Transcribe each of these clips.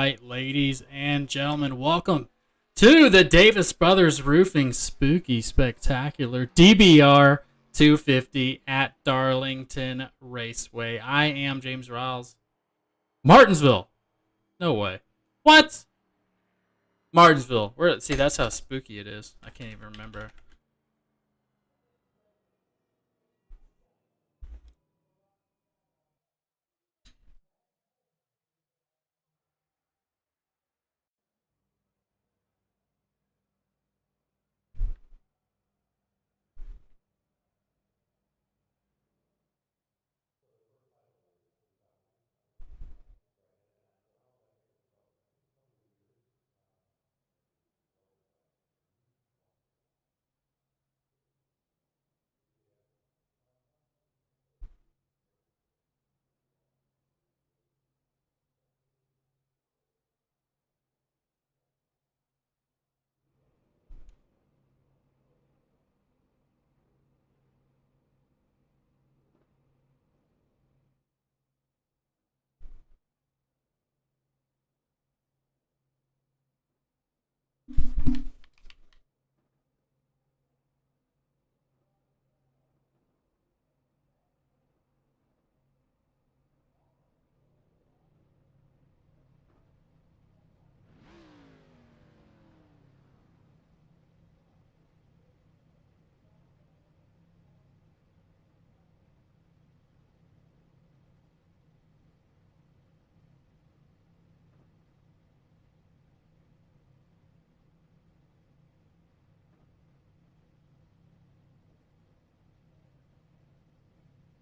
right, ladies and gentlemen, welcome to the Davis Brothers Roofing Spooky Spectacular DBR 250 at Darlington Raceway. I am James Riles. Martinsville. No way. What? Martinsville. See, that's how spooky it is. I can't even remember.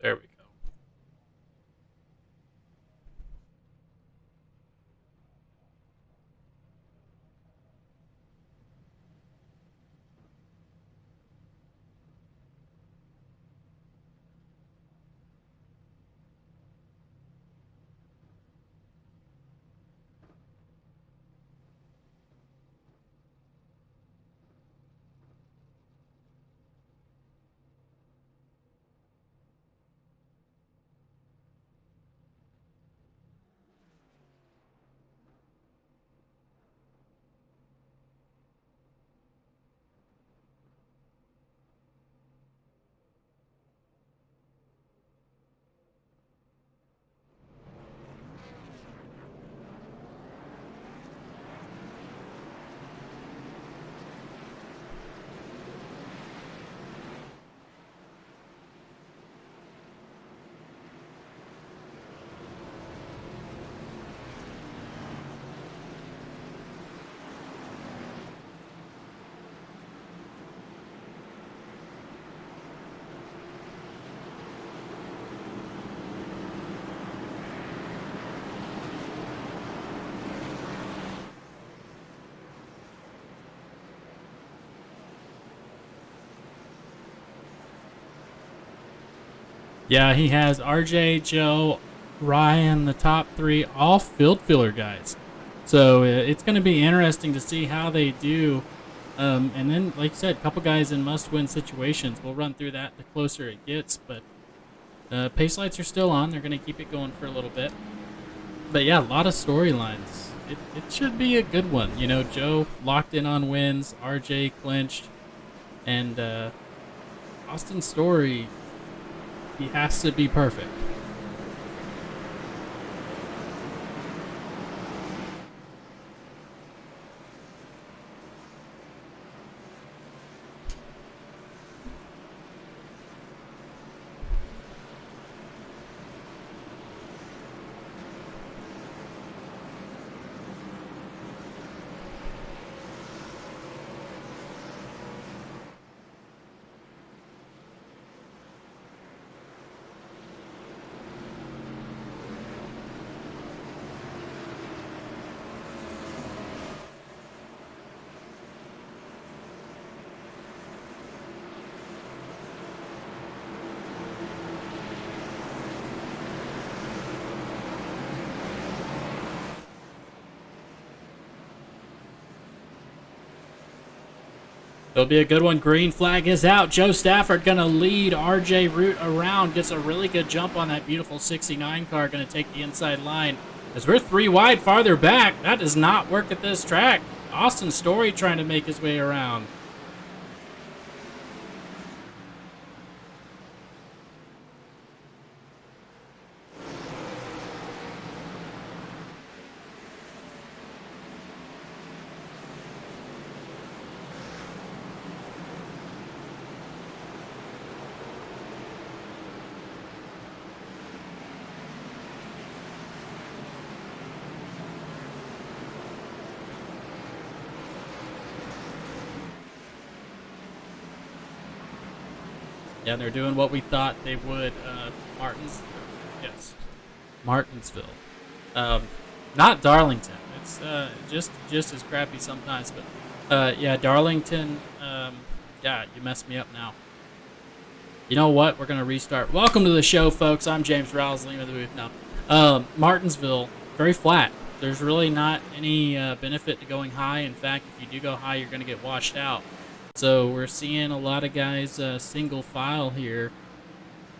There we go. Yeah, he has RJ, Joe, Ryan, the top three, all field filler guys. So it's going to be interesting to see how they do. And then, like you said, a couple guys in must-win situations. We'll run through that the closer it gets. But pace lights are still on. They're going to keep it going for a little bit. But yeah, a lot of storylines. It should be a good one. You know, Joe locked in on wins. RJ clinched. And Austin's story, he has to be perfect. It'll be a good one. Green flag is out. Joe Stafford going to lead RJ Root around. Gets a really good jump on that beautiful 69 car. Going to take the inside line. As we're 3 wide farther back, that does not work at this track. Austin Story trying to make his way around. Yeah, they're doing what we thought they would. Martinsville. Not Darlington. It's just as crappy sometimes, but yeah, Darlington. Yeah, you messed me up now. You know what? We're gonna restart. Welcome to the show, folks. I'm James Rouse, Lima the booth now. Martinsville, very flat. There's really not any benefit to going high. In fact, if you do go high, you're gonna get washed out. So we're seeing a lot of guys single file here,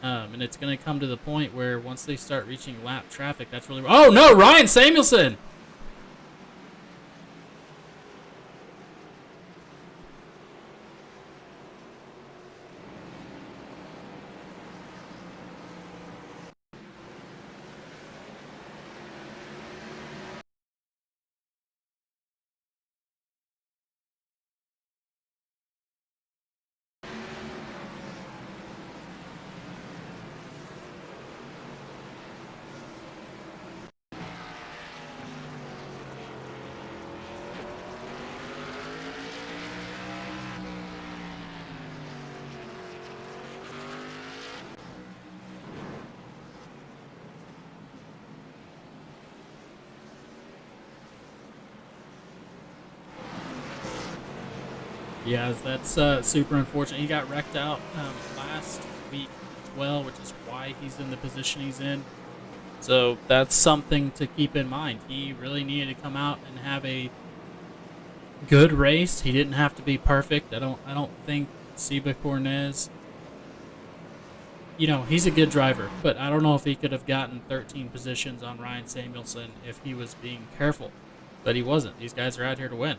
and it's going to come to the point where once they start reaching lap traffic, that's really... Oh, no, Ryan Samuelson! Yeah, that's super unfortunate. He got wrecked out last week as well, which is why he's in the position he's in. So that's something to keep in mind. He really needed to come out and have a good race. He didn't have to be perfect. I don't think Seba Cornez, you know, he's a good driver, but I don't know if he could have gotten 13 positions on Ryan Samuelson if he was being careful. But he wasn't. These guys are out here to win.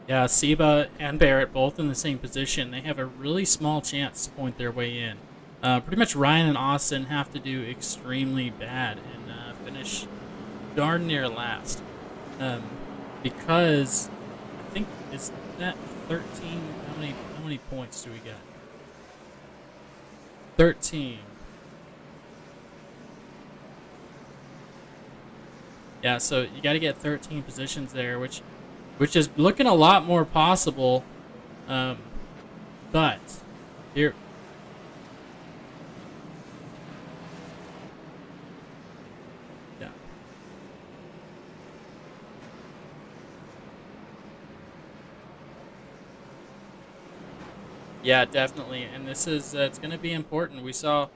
Yeah, Seba and Barrett both in the same position. They have a really small chance to point their way in. Pretty much Ryan and Austin have to do extremely bad and finish darn near last. Because I think is that 13. How many points do we get? 13. Yeah, so you got to get 13 positions there, which is looking a lot more possible, but here. Yeah. Yeah, definitely, and this is it's going to be important. We saw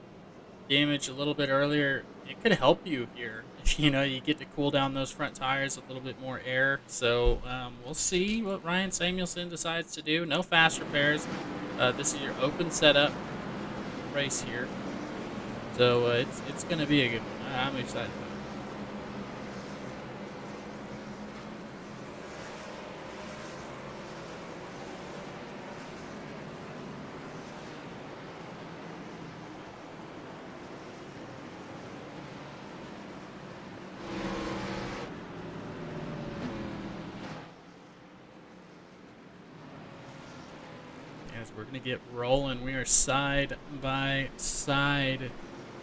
damage a little bit earlier. It could help you here. You know, you get to cool down those front tires with a little bit more air. So we'll see what Ryan Samuelson decides to do. No fast repairs. This is your open setup race here. So it's going to be a good one. I'm excited about it. We're going to get rolling. We are side by side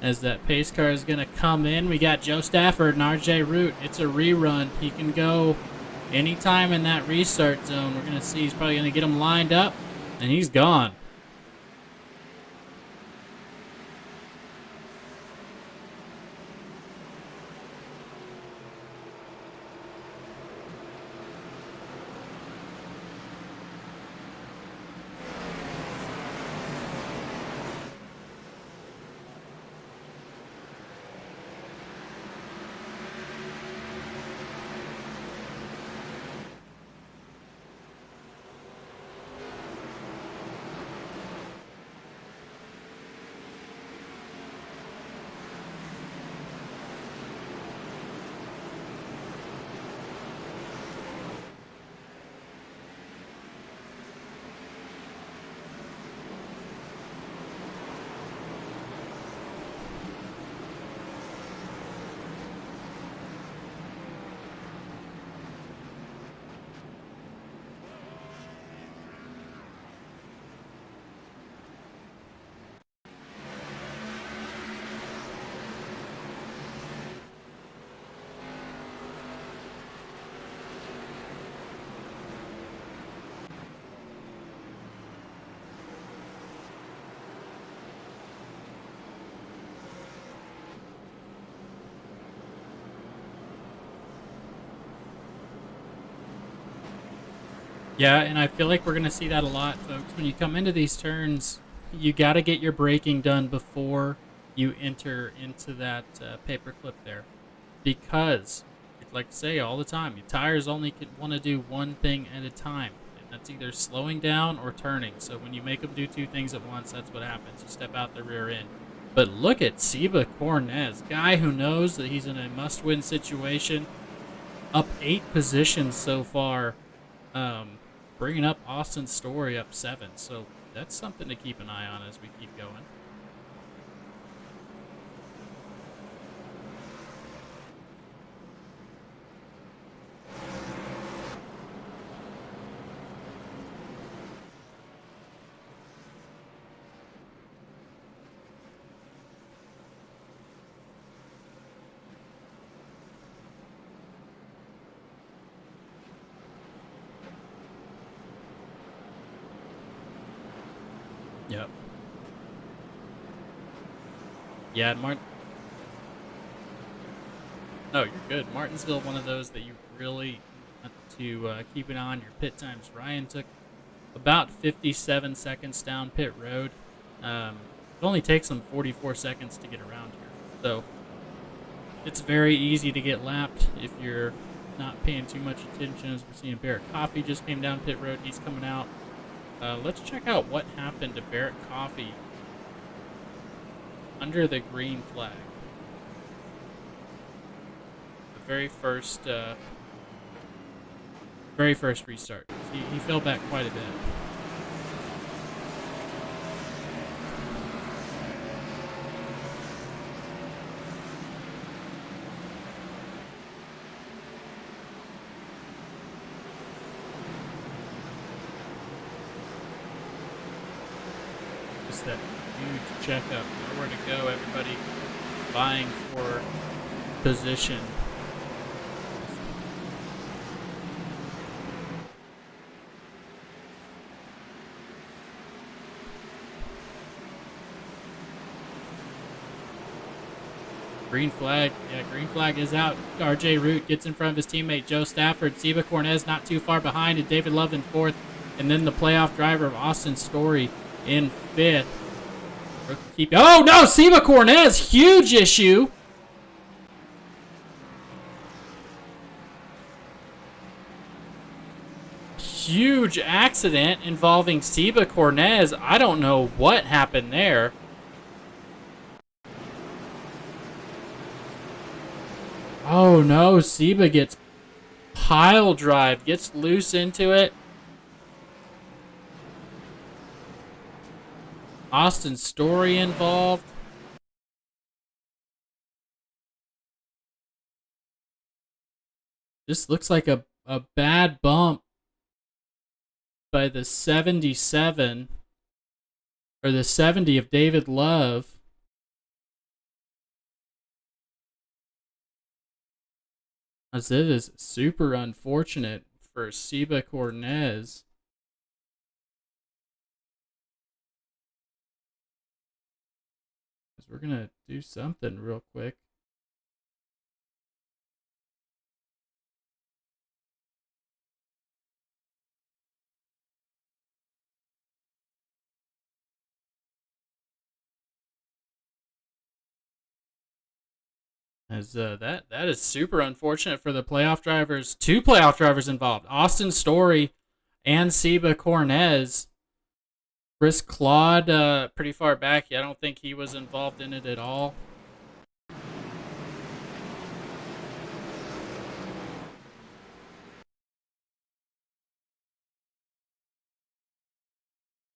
as that pace car is going to come in. We got Joe Stafford and RJ Root. It's a rerun. He can go anytime in that restart zone. We're going to see he's probably going to get him lined up, and he's gone. Yeah, and I feel like we're going to see that a lot, folks. When you come into these turns, you got to get your braking done before you enter into that paper clip there. Because, like I say all the time, your tires only can want to do one thing at a time. And that's either slowing down or turning. So when you make them do two things at once, that's what happens. You step out the rear end. But look at Seba Cornez, guy who knows that he's in a must-win situation. Up 8 positions so far. Bringing up Austin's Story up 7. So that's something to keep an eye on as we keep going. Yep. Yeah, No, you're good. Martinsville, one of those that you really want to keep an eye on your pit times. Ryan took about 57 seconds down pit road. It only takes him 44 seconds to get around here. So it's very easy to get lapped if you're not paying too much attention. As we're seeing Barrett Coffee just came down pit road. He's coming out. Let's check out what happened to Barrett Coffee under the green flag. The very first restart. He fell back quite a bit. Just that huge checkup. Nowhere to go. Everybody vying for position. Green flag. Yeah, green flag is out. RJ Root gets in front of his teammate Joe Stafford. Seba Cornez not too far behind, and David Love in 4th. And then the playoff driver of Austin Story in 5th. Oh, no! Seba Cornez! Huge issue! Huge accident involving Seba Cornez. I don't know what happened there. Oh no, Seba gets pile drive, gets loose into it. Austin Story involved. This looks like a bad bump by the 77 or the 70 of David Love. As it is super unfortunate for Seba Cornez. We're going to do something real quick. As that is super unfortunate for the playoff drivers. 2 playoff drivers involved. Austin Story and Seba Cornez. Chris Claude, pretty far back. I don't think he was involved in it at all.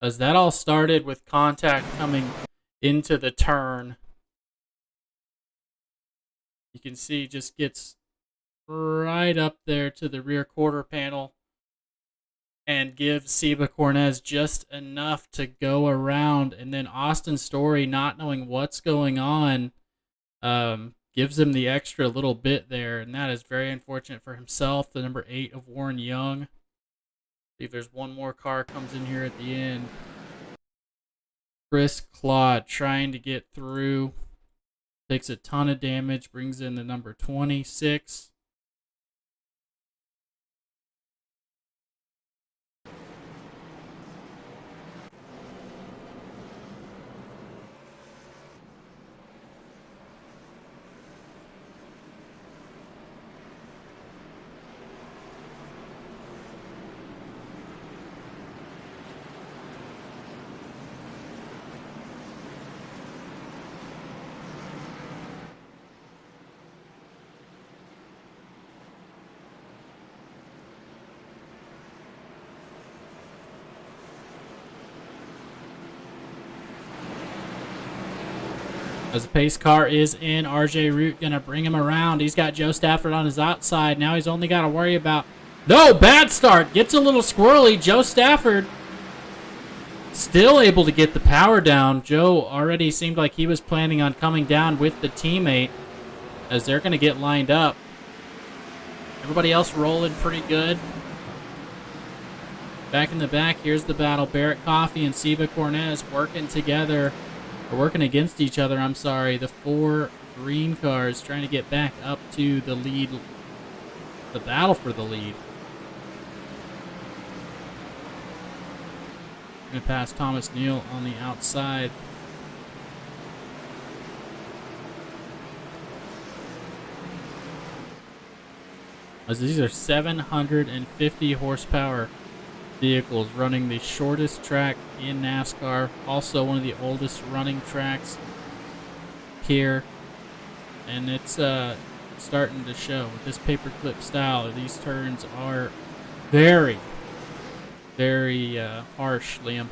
As that all started with contact coming into the turn. You can see just gets right up there to the rear quarter panel and gives Seba Cornez just enough to go around. And then Austin Story, not knowing what's going on, gives him the extra little bit there. And that is very unfortunate for himself, the number 8 of Warren Young. See if there's one more car comes in here at the end. Chris Claude trying to get through. Takes a ton of damage, brings in the number 26. As the pace car is in, RJ Root going to bring him around. He's got Joe Stafford on his outside. Now he's only got to worry about... No, bad start. Gets a little squirrely. Joe Stafford still able to get the power down. Joe already seemed like he was planning on coming down with the teammate as they're going to get lined up. Everybody else rolling pretty good. Back in the back, here's the battle. Barrett Coffey and Seba Cornez working together. Or working against each other, I'm sorry. The 4 green cars trying to get back up to the lead. The battle for the lead. Going to pass Thomas Neal on the outside. As these are 750 horsepower vehicles running the shortest track in NASCAR, also one of the oldest running tracks here, and it's starting to show with this paperclip style. These turns are very, very harsh, Liam.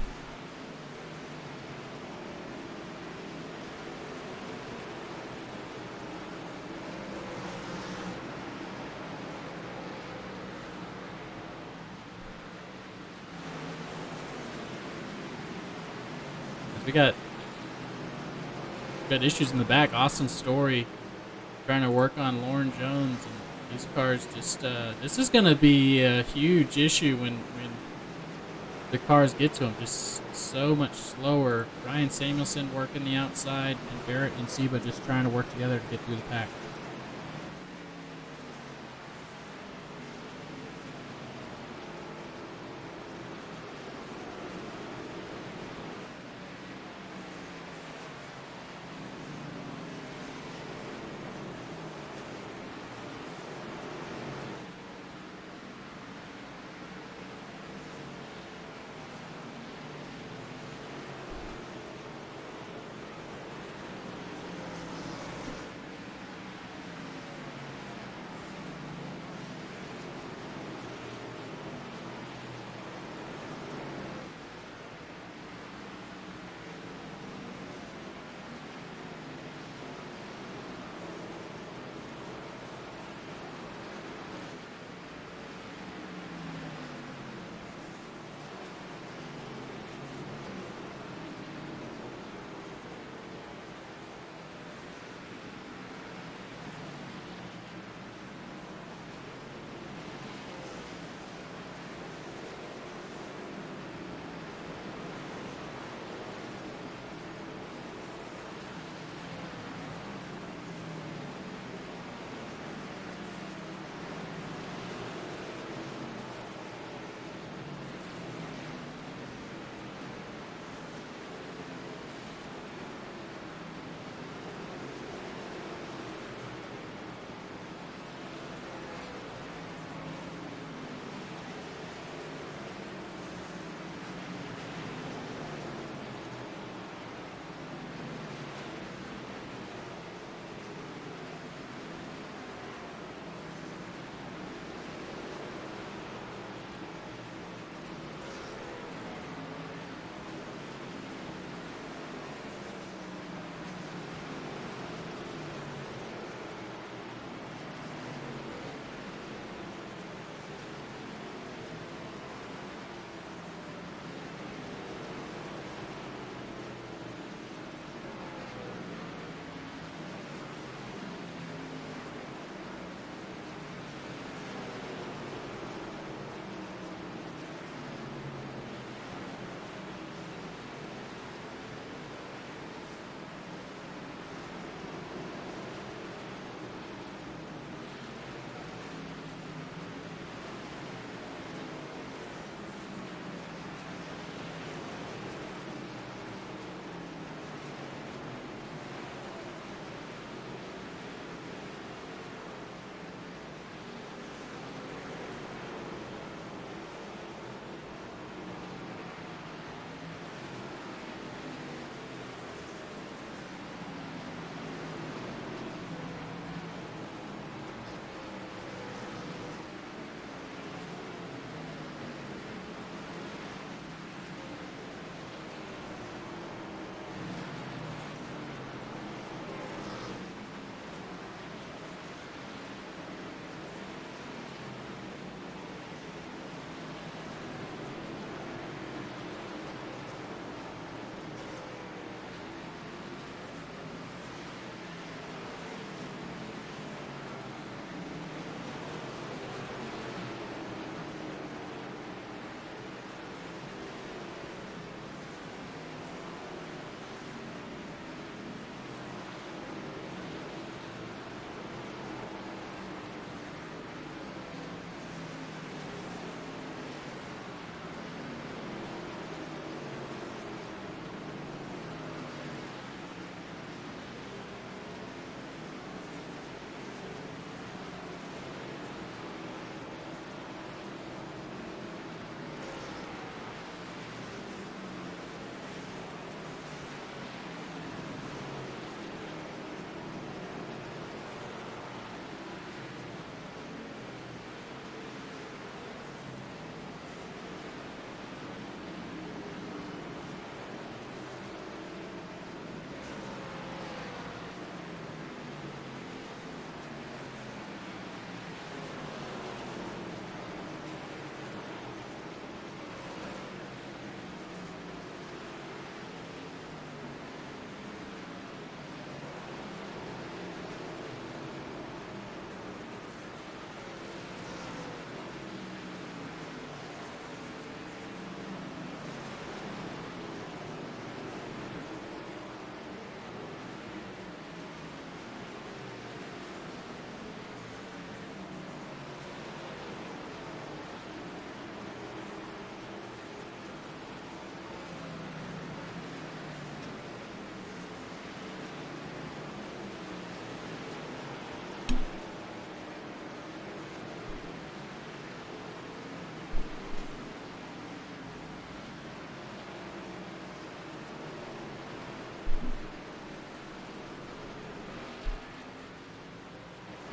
We got issues in the back. Austin Story trying to work on Lauren Jones, and these cars just this is going to be a huge issue when the cars get to them. Just so much slower. Ryan Samuelson working the outside, and Barrett and Seba just trying to work together to get through the pack.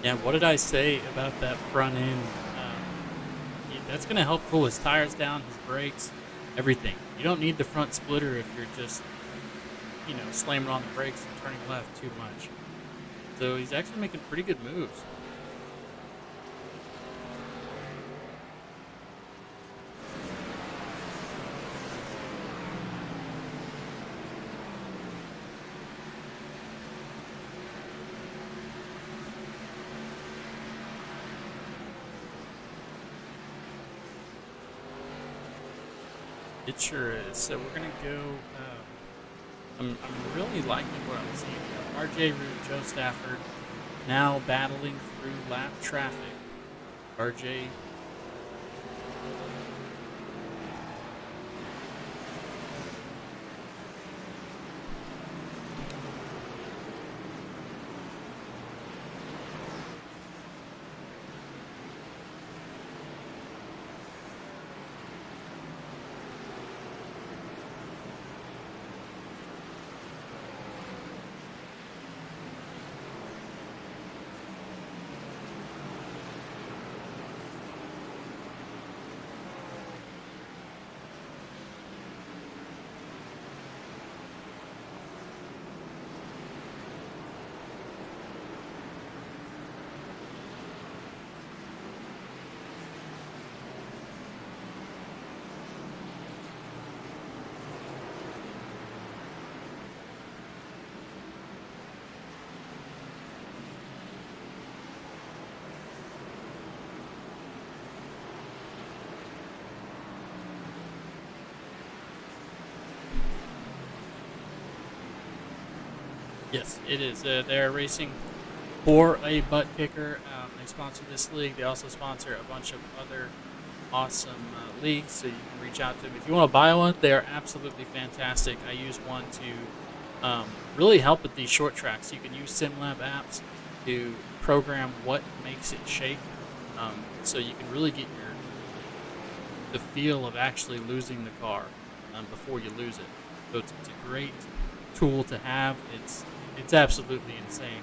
Yeah, what did I say about that front end? That's going to help cool his tires down, his brakes, everything. You don't need the front splitter if you're just, slamming on the brakes and turning left too much. So he's actually making pretty good moves. It sure is. So we're gonna go. I'm really liking what I'm seeing. RJ Root, Joe Stafford, now battling through lap traffic. RJ. Yes, it is. They're racing for a Buttkicker. They sponsor this league. They also sponsor a bunch of other awesome leagues, so you can reach out to them. If you want to buy one, they are absolutely fantastic. I use one to really help with these short tracks. You can use SimLab apps to program what makes it shake, so you can really get the feel of actually losing the car before you lose it. So it's a great tool to have. It's absolutely insane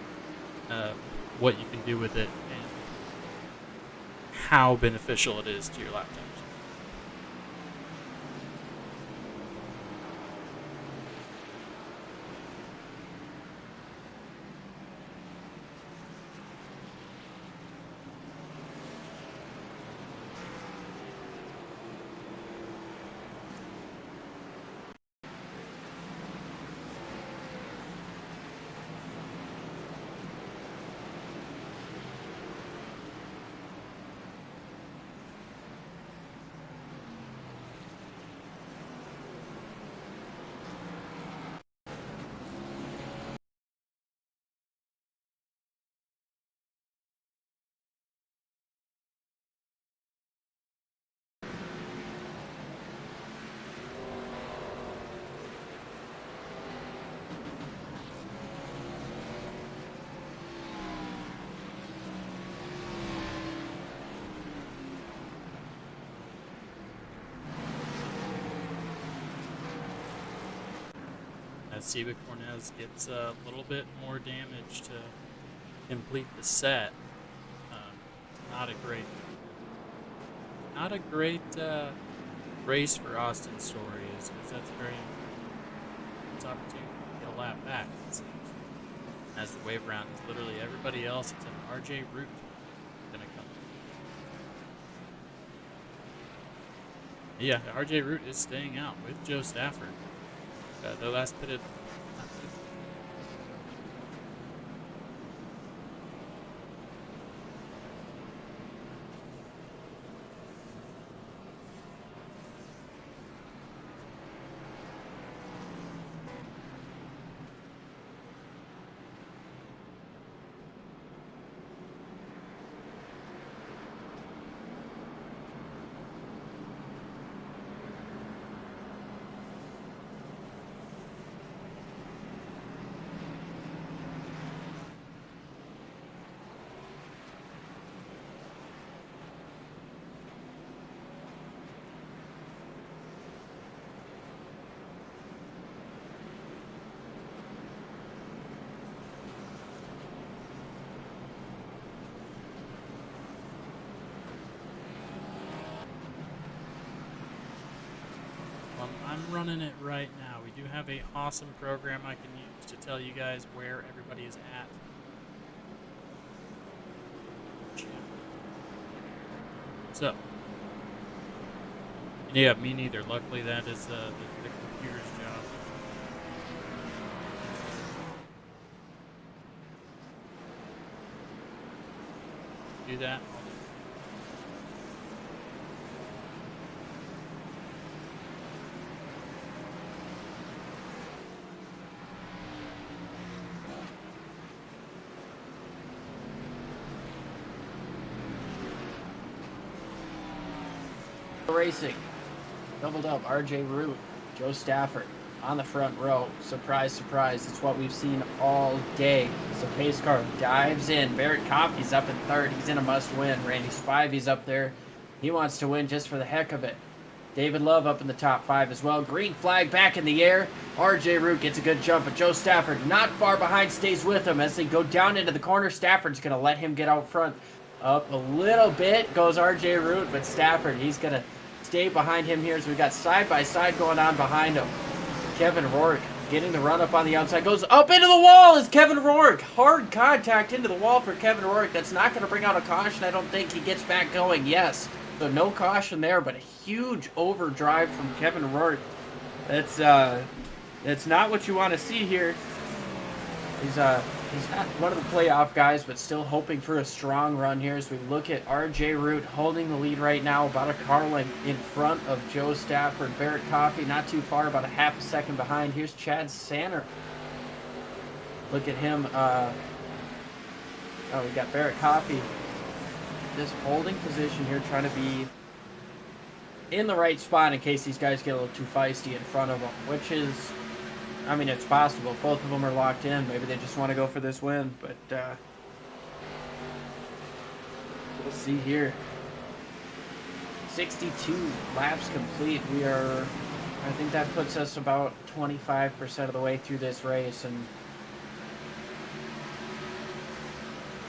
what you can do with it and how beneficial it is to your lap times. As Seba Cornez gets a little bit more damage to complete the set. Not a great race for Austin Story, as that's very it's opportunity to get a lap back, it seems. As the wave round is literally everybody else except RJ Root gonna come. Yeah, RJ Root is staying out with Joe Stafford. The last pitted. running it right now. We do have a awesome program I can use to tell you guys where everybody is at. So, yeah, me neither. Luckily, that is the computer's job. Do that. Racing, doubled up, RJ Root, Joe Stafford on the front row. Surprise, surprise, it's what we've seen all day. So pace car dives in. Barrett Coffey's up in third. He's in a must-win. Randy Spivey's up there. He wants to win just for the heck of it. David Love up in the top 5 as well. Green flag back in the air. RJ Root gets a good jump, but Joe Stafford not far behind, stays with him as they go down into the corner. Stafford's going to let him get out front. Up a little bit goes RJ Root, but Stafford, he's going to stay behind him here as we got side-by-side going on behind him. Kevin Rourke getting the run up on the outside. Goes up into the wall is Kevin Rourke. Hard contact into the wall for Kevin Rourke. That's not going to bring out a caution. I don't think he gets back going. Yes. So no caution there, but a huge overdrive from Kevin Rourke. That's not what you want to see here. He's not one of the playoff guys, but still hoping for a strong run here as we look at RJ Root holding the lead right now, about a car length in front of Joe Stafford. Barrett Coffey not too far, about a half a second behind. Here's Chad Sanner. Look at him. We got Barrett Coffey just holding position here, trying to be in the right spot in case these guys get a little too feisty in front of them, which is, I mean, it's possible. Both of them are locked in. Maybe they just want to go for this win, but we'll see here. 62 laps complete. We are, I think that puts us about 25% of the way through this race, and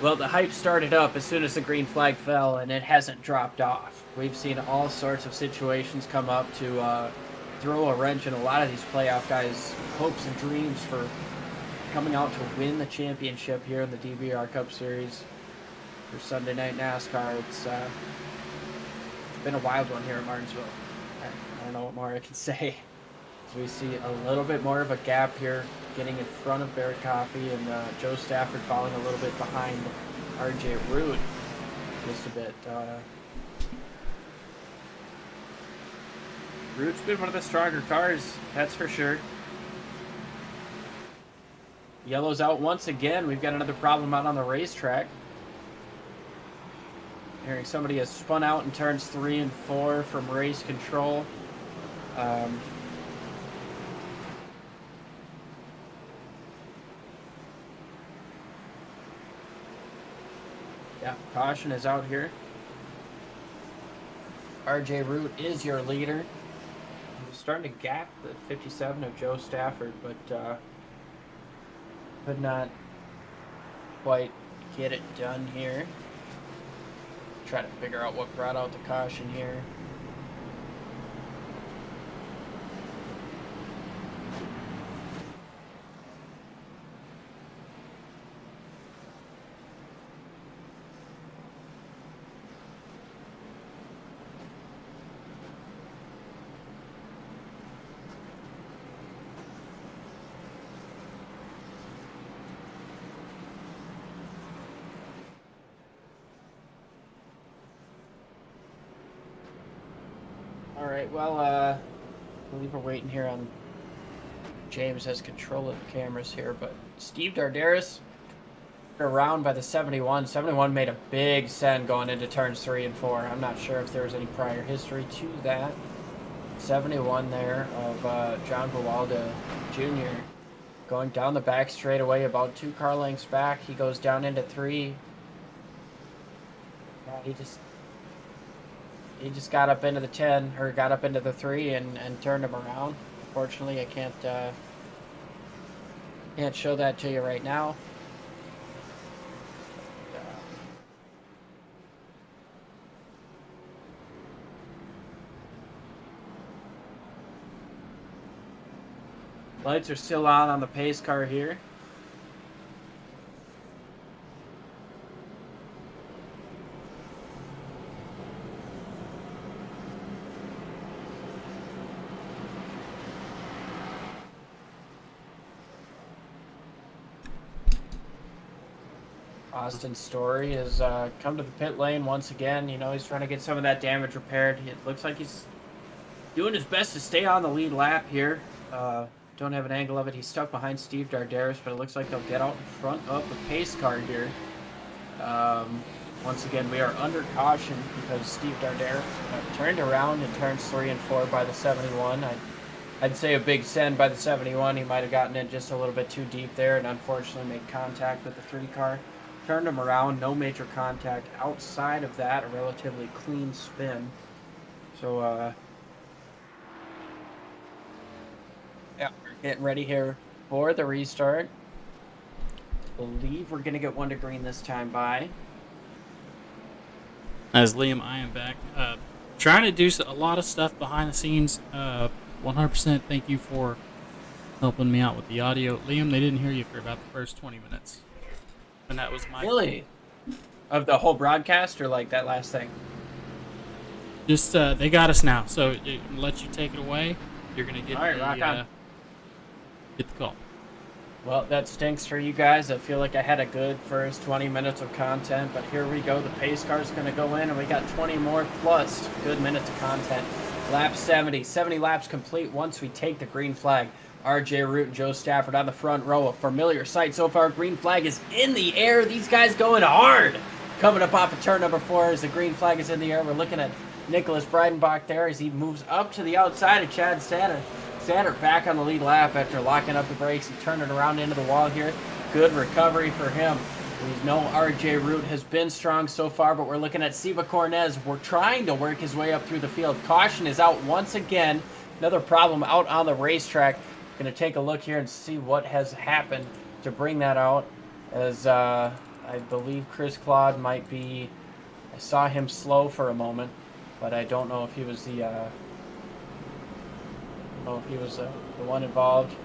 well, the hype started up as soon as the green flag fell, and it hasn't dropped off. We've seen all sorts of situations come up to throw a wrench in a lot of these playoff guys' hopes and dreams for coming out to win the championship here in the DBR Cup Series for Sunday Night NASCAR. It's been a wild one here in Martinsville. I don't know what more I can say. So we see a little bit more of a gap here, getting in front of Barrett Coffey, and Joe Stafford falling a little bit behind RJ Root just a bit. Root's been one of the stronger cars, that's for sure. Yellow's out once again. We've got another problem out on the racetrack. Hearing somebody has spun out in turns 3 and 4 from race control. Yeah, caution is out here. RJ Root is your leader. He's starting to gap the 57 of Joe Stafford, but could not quite get it done here. Try to figure out what brought out the caution here. Alright, well, I believe we're waiting here on James has control of the cameras here, but Steve Dardaris around by the 71. 71 made a big send going into turns 3 and 4. I'm not sure if there was any prior history to that. 71 there of John Buwalda Jr. going down the back straightaway, about 2 car lengths back. He goes down into 3. He just got up into the 10, or got up into the 3 and turned him around. Unfortunately, I can't show that to you right now. Lights are still on the pace car here. Austin Story has come to the pit lane once again. You know, he's trying to get some of that damage repaired. It looks like he's doing his best to stay on the lead lap here. Don't have an angle of it. He's stuck behind Steve Dardaris, but it looks like they'll get out in front of the pace car here. Once again, we are under caution because Steve Dardaris turned around in turns 3 and 4 by the 71. I'd say a big send by the 71. He might have gotten in just a little bit too deep there and unfortunately made contact with the 3 car. Turned him around, no major contact. Outside of that, a relatively clean spin. So, yeah, we're getting ready here for the restart. Believe we're going to get one to green this time by. As Liam, I am back. Trying to do a lot of stuff behind the scenes. 100% thank you for helping me out with the audio. Liam, they didn't hear you for about the first 20 minutes. And that was my... Really? Of the whole broadcast or like that last thing? Just, they got us now. So, it let you take it away. You're going to get, rock on. Get the call. Well, that stinks for you guys. I feel like I had a good first 20 minutes of content, but here we go. The pace car's going to go in, and we got 20 more plus good minutes of content. Lap 70. 70 laps complete once we take the green flag. RJ Root and Joe Stafford on the front row. A familiar sight so far. Green flag is in the air. These guys going hard. Coming up off of turn number 4 as the green flag is in the air. We're looking at Nicholas Breidenbach there as he moves up to the outside of Chad Sander. Sander back on the lead lap after locking up the brakes and turning around into the wall here. Good recovery for him. We know RJ Root has been strong so far, but we're looking at Seba Cornez. We're trying to work his way up through the field. Caution is out once again. Another problem out on the racetrack. Going to take a look here and see what has happened to bring that out. As I believe Chris Claude might be... I saw him slow for a moment, but I don't know if he was the... the one involved.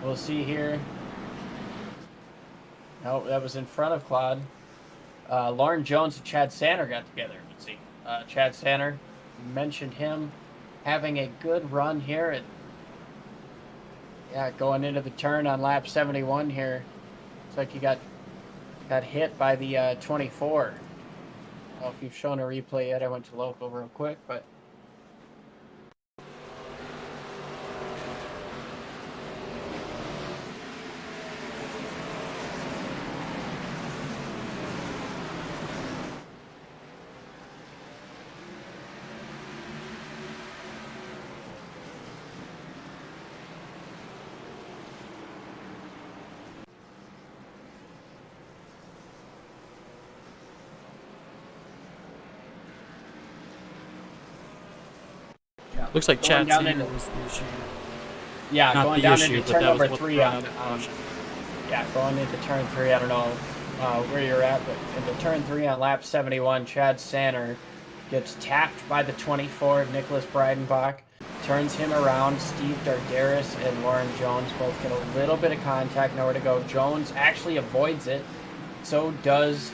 We'll see here. No, that was in front of Claude. Lauren Jones and Chad Sander got together. Let's see. Chad Sander, mentioned him having a good run here. Going into the turn on lap 71 here. Looks like he got hit by the 24. I don't know if you've shown a replay yet. I went to local real quick, but... Looks like Chad Sander was the issue. Yeah, not going down issue, into turn number 3 on going into turn 3. I don't know where you're at, but into turn 3 on lap 71, Chad Sander gets tapped by the 24, Nicholas Breidenbach, turns him around. Steve Dardaris and Lauren Jones both get a little bit of contact, nowhere to go. Jones actually avoids it. So does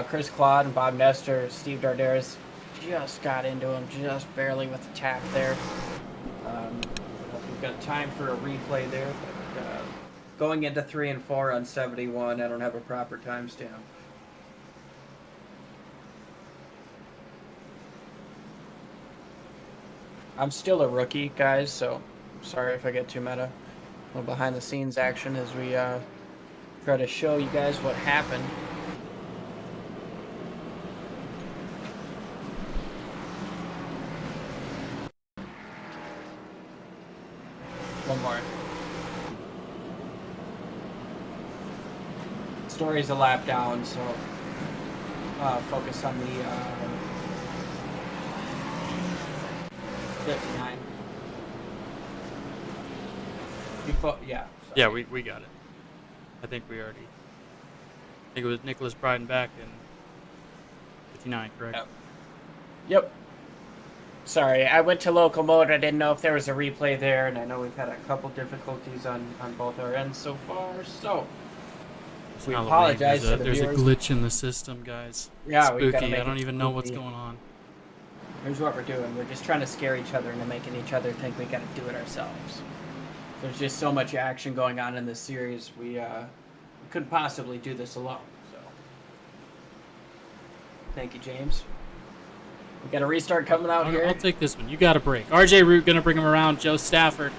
Chris Claude and Bob Nestor. Steve Dardaris just got into him, just barely with the tap there. We've got time for a replay there, but going into 3 and 4 on 71, I don't have a proper timestamp. I'm still a rookie, guys, so sorry if I get too meta. A little behind the scenes action as we try to show you guys what happened. One more. Story's a lap down, so focus on the 59. Yeah. Sorry. Yeah, we got it. I think we already... I think it was Nicholas Breidenbach in 59, correct? Yep. Sorry, I went to local mode. I didn't know if there was a replay there, and I know we've had a couple difficulties on both our ends so far. So we Halloween. apologize to the There's viewers. a glitch in the system, guys. Yeah, we've got to Spooky. make I don't it even know what's spooky. going on. Here's what we're doing. We're just trying to scare each other into making each other think we got to do it ourselves. There's just so much action going on in this series. We couldn't possibly do this alone. So thank you, James. We got a restart coming out here. I'll take this one. You got a break. RJ Root going to bring him around. Joe Stafford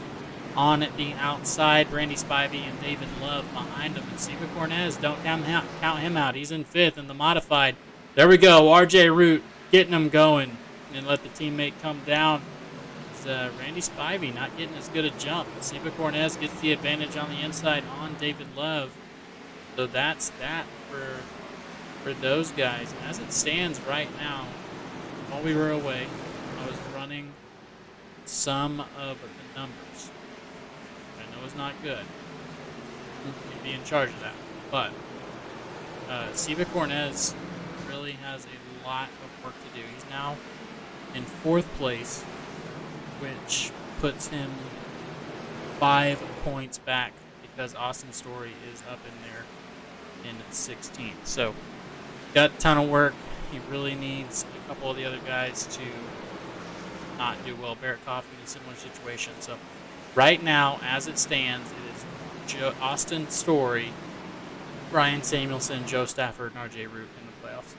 on the outside. Randy Spivey and David Love behind him. And Stephen Cornez, don't count him out. He's in 5th in the modified. There we go. RJ Root getting him going. And let the teammate come down. It's, Randy Spivey not getting as good a jump. Stephen Cornez gets the advantage on the inside on David Love. So that's that for those guys. And as it stands right now, while we were away, I was running some of the numbers. I know it's not good. You'd be in charge of that. But Stephen Cornez really has a lot of work to do. He's now in 4th place, which puts him 5 points back because Austin Story is up in there in 16th. So, got a ton of work. He really needs a couple of the other guys to not do well. Barrett Coffey in a similar situation. So, right now, as it stands, it is Austin Story, Ryan Samuelson, Joe Stafford, and RJ Root in the playoffs.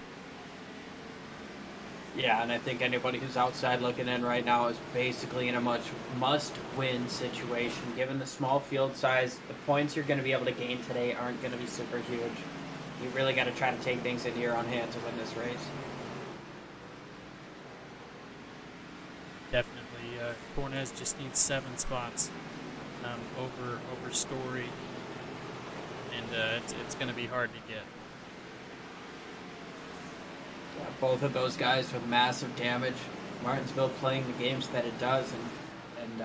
Yeah, and I think anybody who's outside looking in right now is basically in a much must-win situation. Given the small field size, the points you're going to be able to gain today aren't going to be super huge. You really got to try to take things into your own hands to win this race. Definitely. Cornez just needs 7 spots over Story, and it's going to be hard to get. Yeah, both of those guys with massive damage. Martinsville playing the games that it does, and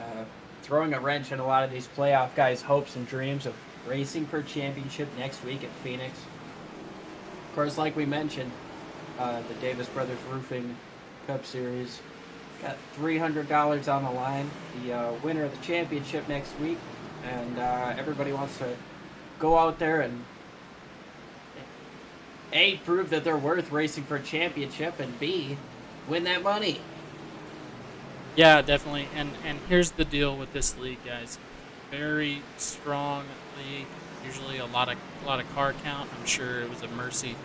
throwing a wrench in a lot of these playoff guys' hopes and dreams of racing for a championship next week at Phoenix. Of course, like we mentioned, the Davis Brothers Roofing Cup Series got $300 on the line. The winner of the championship next week, and everybody wants to go out there and A, prove that they're worth racing for a championship, and B, win that money. Yeah, definitely. And here's the deal with this league, guys. Very strong league. Usually a lot of car count. I'm sure it was a mercy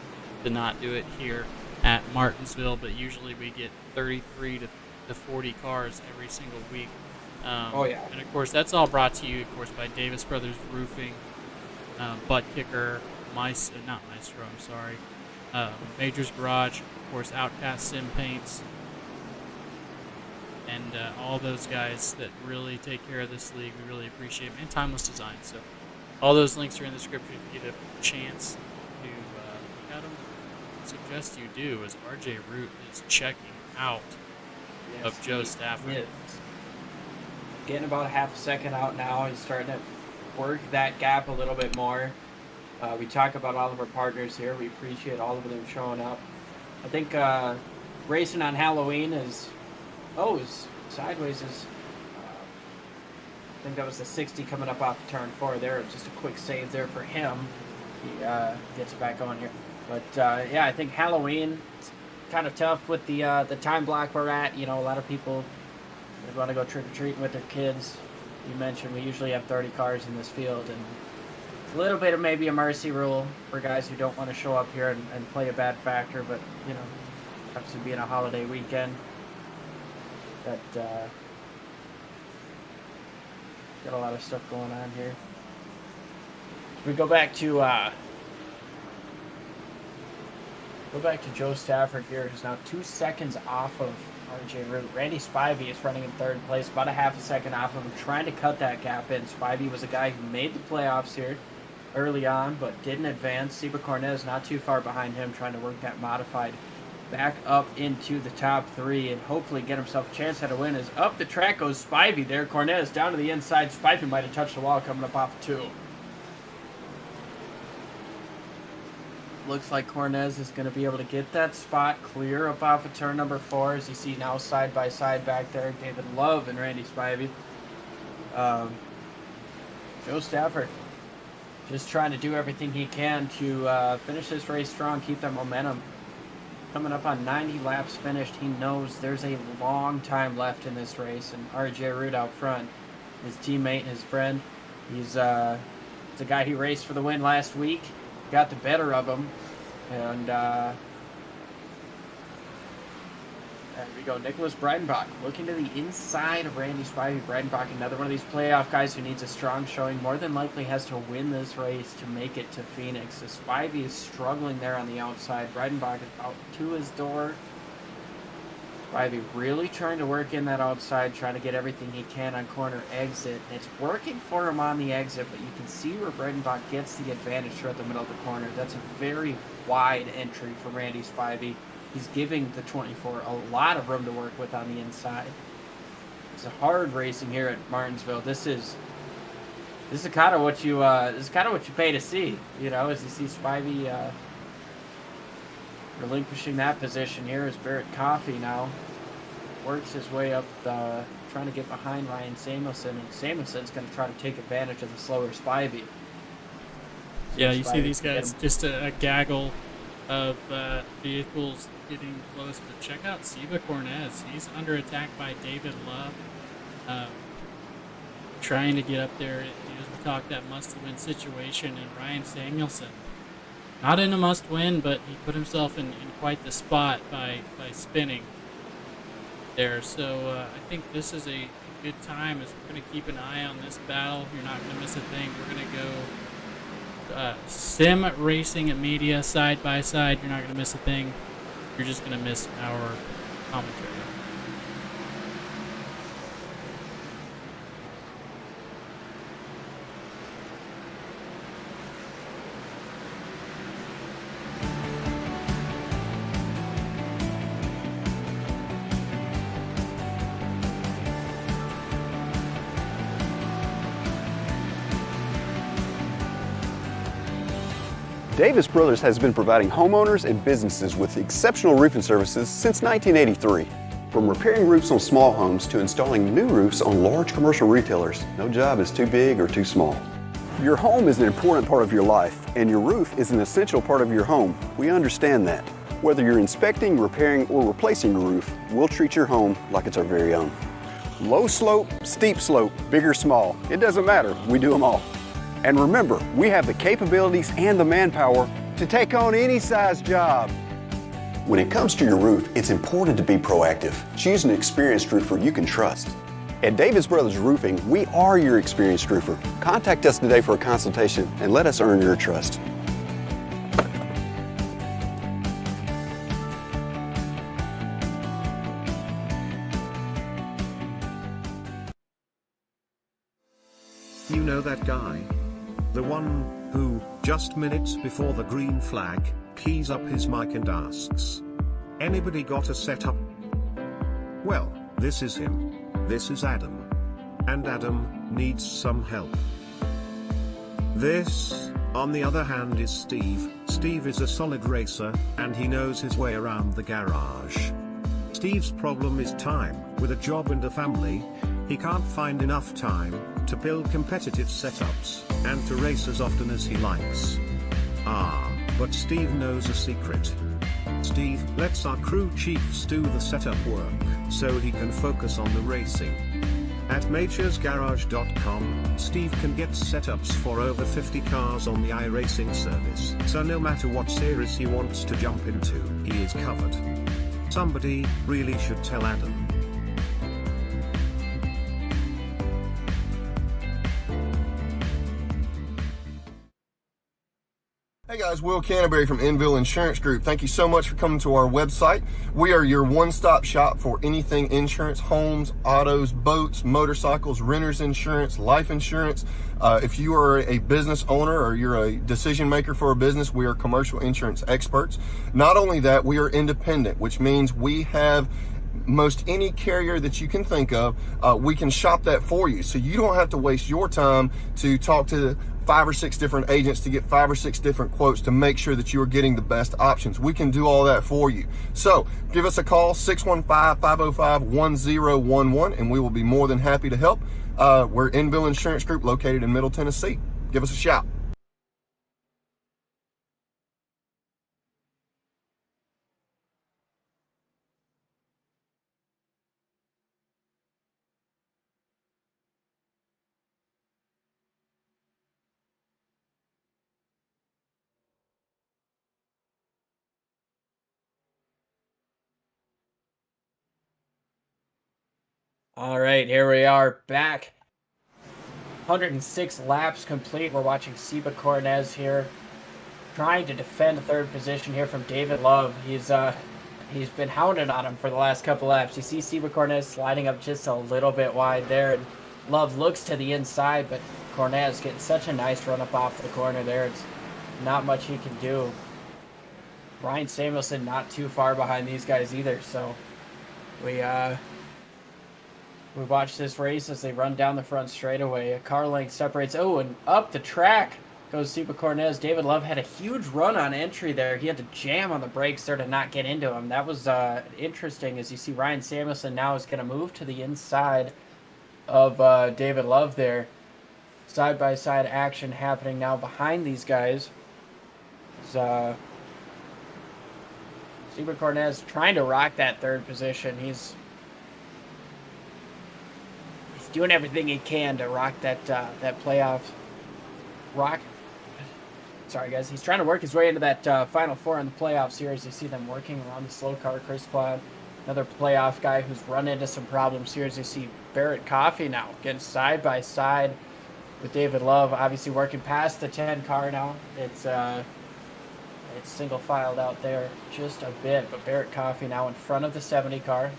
to not do it here at Martinsville, but usually we get 33 to 40 cars every single week. Oh yeah. And of course, that's all brought to you, of course, by Davis Brothers Roofing, Buttkicker, not Maestro, I'm sorry. Major's Garage, of course, Outkast Sim Paints, and all those guys that really take care of this league. We really appreciate them. And Timeless Design. So all those links are in the description if you get a chance to look at them. I suggest you do, as RJ Root is checking out of Joe Stafford. Is. Getting about a half a second out now. He's starting to work that gap a little bit more. We talk about all of our partners here. We appreciate all of them showing up. I think racing on Halloween is sideways is I think that was the 60 coming up off of turn 4 there. Just a quick save there for him. He gets it back on here. But yeah, I think Halloween, it's kind of tough with the time block we're at. You know, a lot of people want to go trick-or-treating with their kids. You mentioned we usually have 30 cars in this field, and it's a little bit of maybe a mercy rule for guys who don't want to show up here and play a bad factor, but, you know, obviously being a holiday weekend, that got a lot of stuff going on here. If we go back to Joe Stafford here, who's now 2 seconds off of RJ Root. Randy Spivey is running in 3rd place, about a half a second off of him, trying to cut that gap in. Spivey was a guy who made the playoffs here early on, but didn't advance. Seba Cornez not too far behind him, trying to work that modified back up into the top 3 and hopefully get himself a chance at a win. As up the track goes Spivey there. Cornez down to the inside. Spivey might have touched the wall coming up off of 2. Looks like Cornez is going to be able to get that spot clear up off of turn number 4. As you see now side by side back there, David Love and Randy Spivey. Joe Stafford just trying to do everything he can to finish this race strong, keep that momentum. Coming up on 90 laps finished, he knows there's a long time left in this race, and RJ Root out front, his teammate and his friend. He's the guy he raced for the win last week, got the better of him, and there we go. Nicholas Breidenbach looking to the inside of Randy Spivey. Breidenbach, another one of these playoff guys who needs a strong showing, more than likely has to win this race to make it to Phoenix. So Spivey is struggling there on the outside. Breidenbach is out to his door. Spivey really trying to work in that outside, trying to get everything he can on corner exit. And it's working for him on the exit, but you can see where Breidenbach gets the advantage throughout the middle of the corner. That's a very wide entry for Randy Spivey. He's giving the 24 a lot of room to work with on the inside. It's a hard racing here at Martinsville. This is kind of what you pay to see, you know, as you see Spivey relinquishing that position here as Barrett Coffey now works his way up, trying to get behind Ryan Samuelson, and Samuelson's going to try to take advantage of the slower Spivey. Yeah, you see these guys, just a gaggle of vehicles getting close, but check out Siva Cornez. He's under attack by David Love, trying to get up there. As we talked, that must-win situation, and Ryan Samuelson, not in a must-win, but he put himself in quite the spot by spinning there. So I think this is a good time, as we're going to keep an eye on this battle. You're not going to miss a thing. We're going to go sim racing and media side by side. You're not going to miss a thing. You're just going to miss our commentary. Davis Brothers has been providing homeowners and businesses with exceptional roofing services since 1983. From repairing roofs on small homes to installing new roofs on large commercial retailers, no job is too big or too small. Your home is an important part of your life, and your roof is an essential part of your home. We understand that. Whether you're inspecting, repairing, or replacing a roof, we'll treat your home like it's our very own. Low slope, steep slope, big or small, it doesn't matter, we do them all. And remember, we have the capabilities and the manpower to take on any size job. When it comes to your roof, it's important to be proactive. Choose an experienced roofer you can trust. At Davis Brothers Roofing, we are your experienced roofer. Contact us today for a consultation and let us earn your trust. You know that guy? The one who, just minutes before the green flag, keys up his mic and asks, "Anybody got a setup?" Well, this is him. This is Adam. And Adam needs some help. This, on the other hand, is Steve. Steve is a solid racer, and he knows his way around the garage. Steve's problem is time. With a job and a family, he can't find enough time to build competitive setups and to race as often as he likes. But Steve knows a secret. Steve lets our crew chiefs do the setup work so he can focus on the racing. At majorsgarage.com, Steve can get setups for over 50 cars on the iRacing service, so no matter what series he wants to jump into, he is covered. Somebody really should tell Adam. Hey guys, Will Canterbury from Enville Insurance Group. Thank you so much for coming to our website. We are your one-stop shop for anything insurance: homes, autos, boats, motorcycles, renter's insurance, life insurance. If you are a business owner or you're a decision maker for a business, we are commercial insurance experts. Not only that, we are independent, which means we have most any carrier that you can think of. We can shop that for you, so you don't have to waste your time to talk to 5 or 6 different agents to get 5 or 6 different quotes to make sure that you are getting the best options. We can do all that for you. So give us a call, 615-505-1011, and we will be more than happy to help. We're Enville Insurance Group, located in Middle Tennessee. Give us a shout. All right, here we are back. 106 laps complete. We're watching Seba Cornez here, trying to defend third position here from David Love. He's been hounding on him for the last couple laps. You see Seba Cornez sliding up just a little bit wide there, and Love looks to the inside, but Cornez getting such a nice run up off the corner there. It's not much he can do. Ryan Samuelson not too far behind these guys either, so we watch this race as they run down the front straightaway. A car length separates. Oh, and up the track goes Seba Cornez. David Love had a huge run on entry there. He had to jam on the brakes there to not get into him. That was interesting, as you see Ryan Samuelson now is going to move to the inside of David Love there. Side-by-side action happening now behind these guys. Seba Cornez trying to rock that third position. He's doing everything he can to rock that playoff. Sorry, guys. He's trying to work his way into that Final Four in the playoffs here, as you see them working around the slow car. Chris Cloud, another playoff guy who's run into some problems here, as you see Barrett Coffey now getting side by side with David Love, obviously working past the 10 car now. It's single filed out there just a bit, but Barrett Coffey now in front of the 70 car.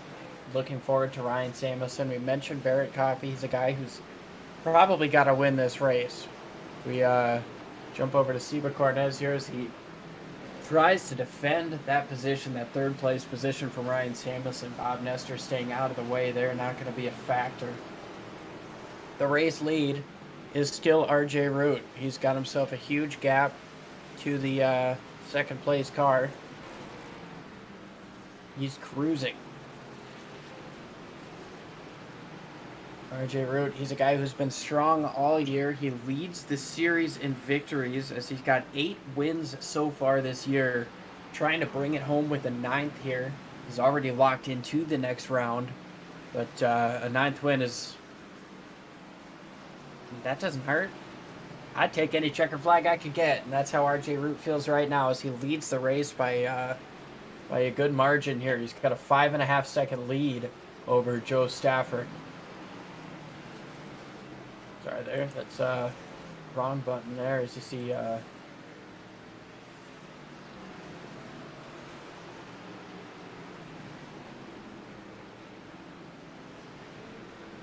Looking forward to Ryan Samuelson. We mentioned Barrett Coffey. He's a guy who's probably got to win this race. We jump over to Seba Cornez here as he tries to defend that position, that third place position from Ryan Samuelson. Bob Nestor staying out of the way there, not going to be a factor. The race lead is still RJ Root. He's got himself a huge gap to the second place car. He's cruising. RJ Root, he's a guy who's been strong all year. He leads the series in victories, as he's got 8 wins so far this year. Trying to bring it home with a 9th here. He's already locked into the next round. But a 9th win is... that doesn't hurt. I'd take any checker flag I could get. And that's how RJ Root feels right now, as he leads the race by a good margin here. He's got a 5.5 second lead over Joe Stafford. Sorry there, that's wrong button there, as you see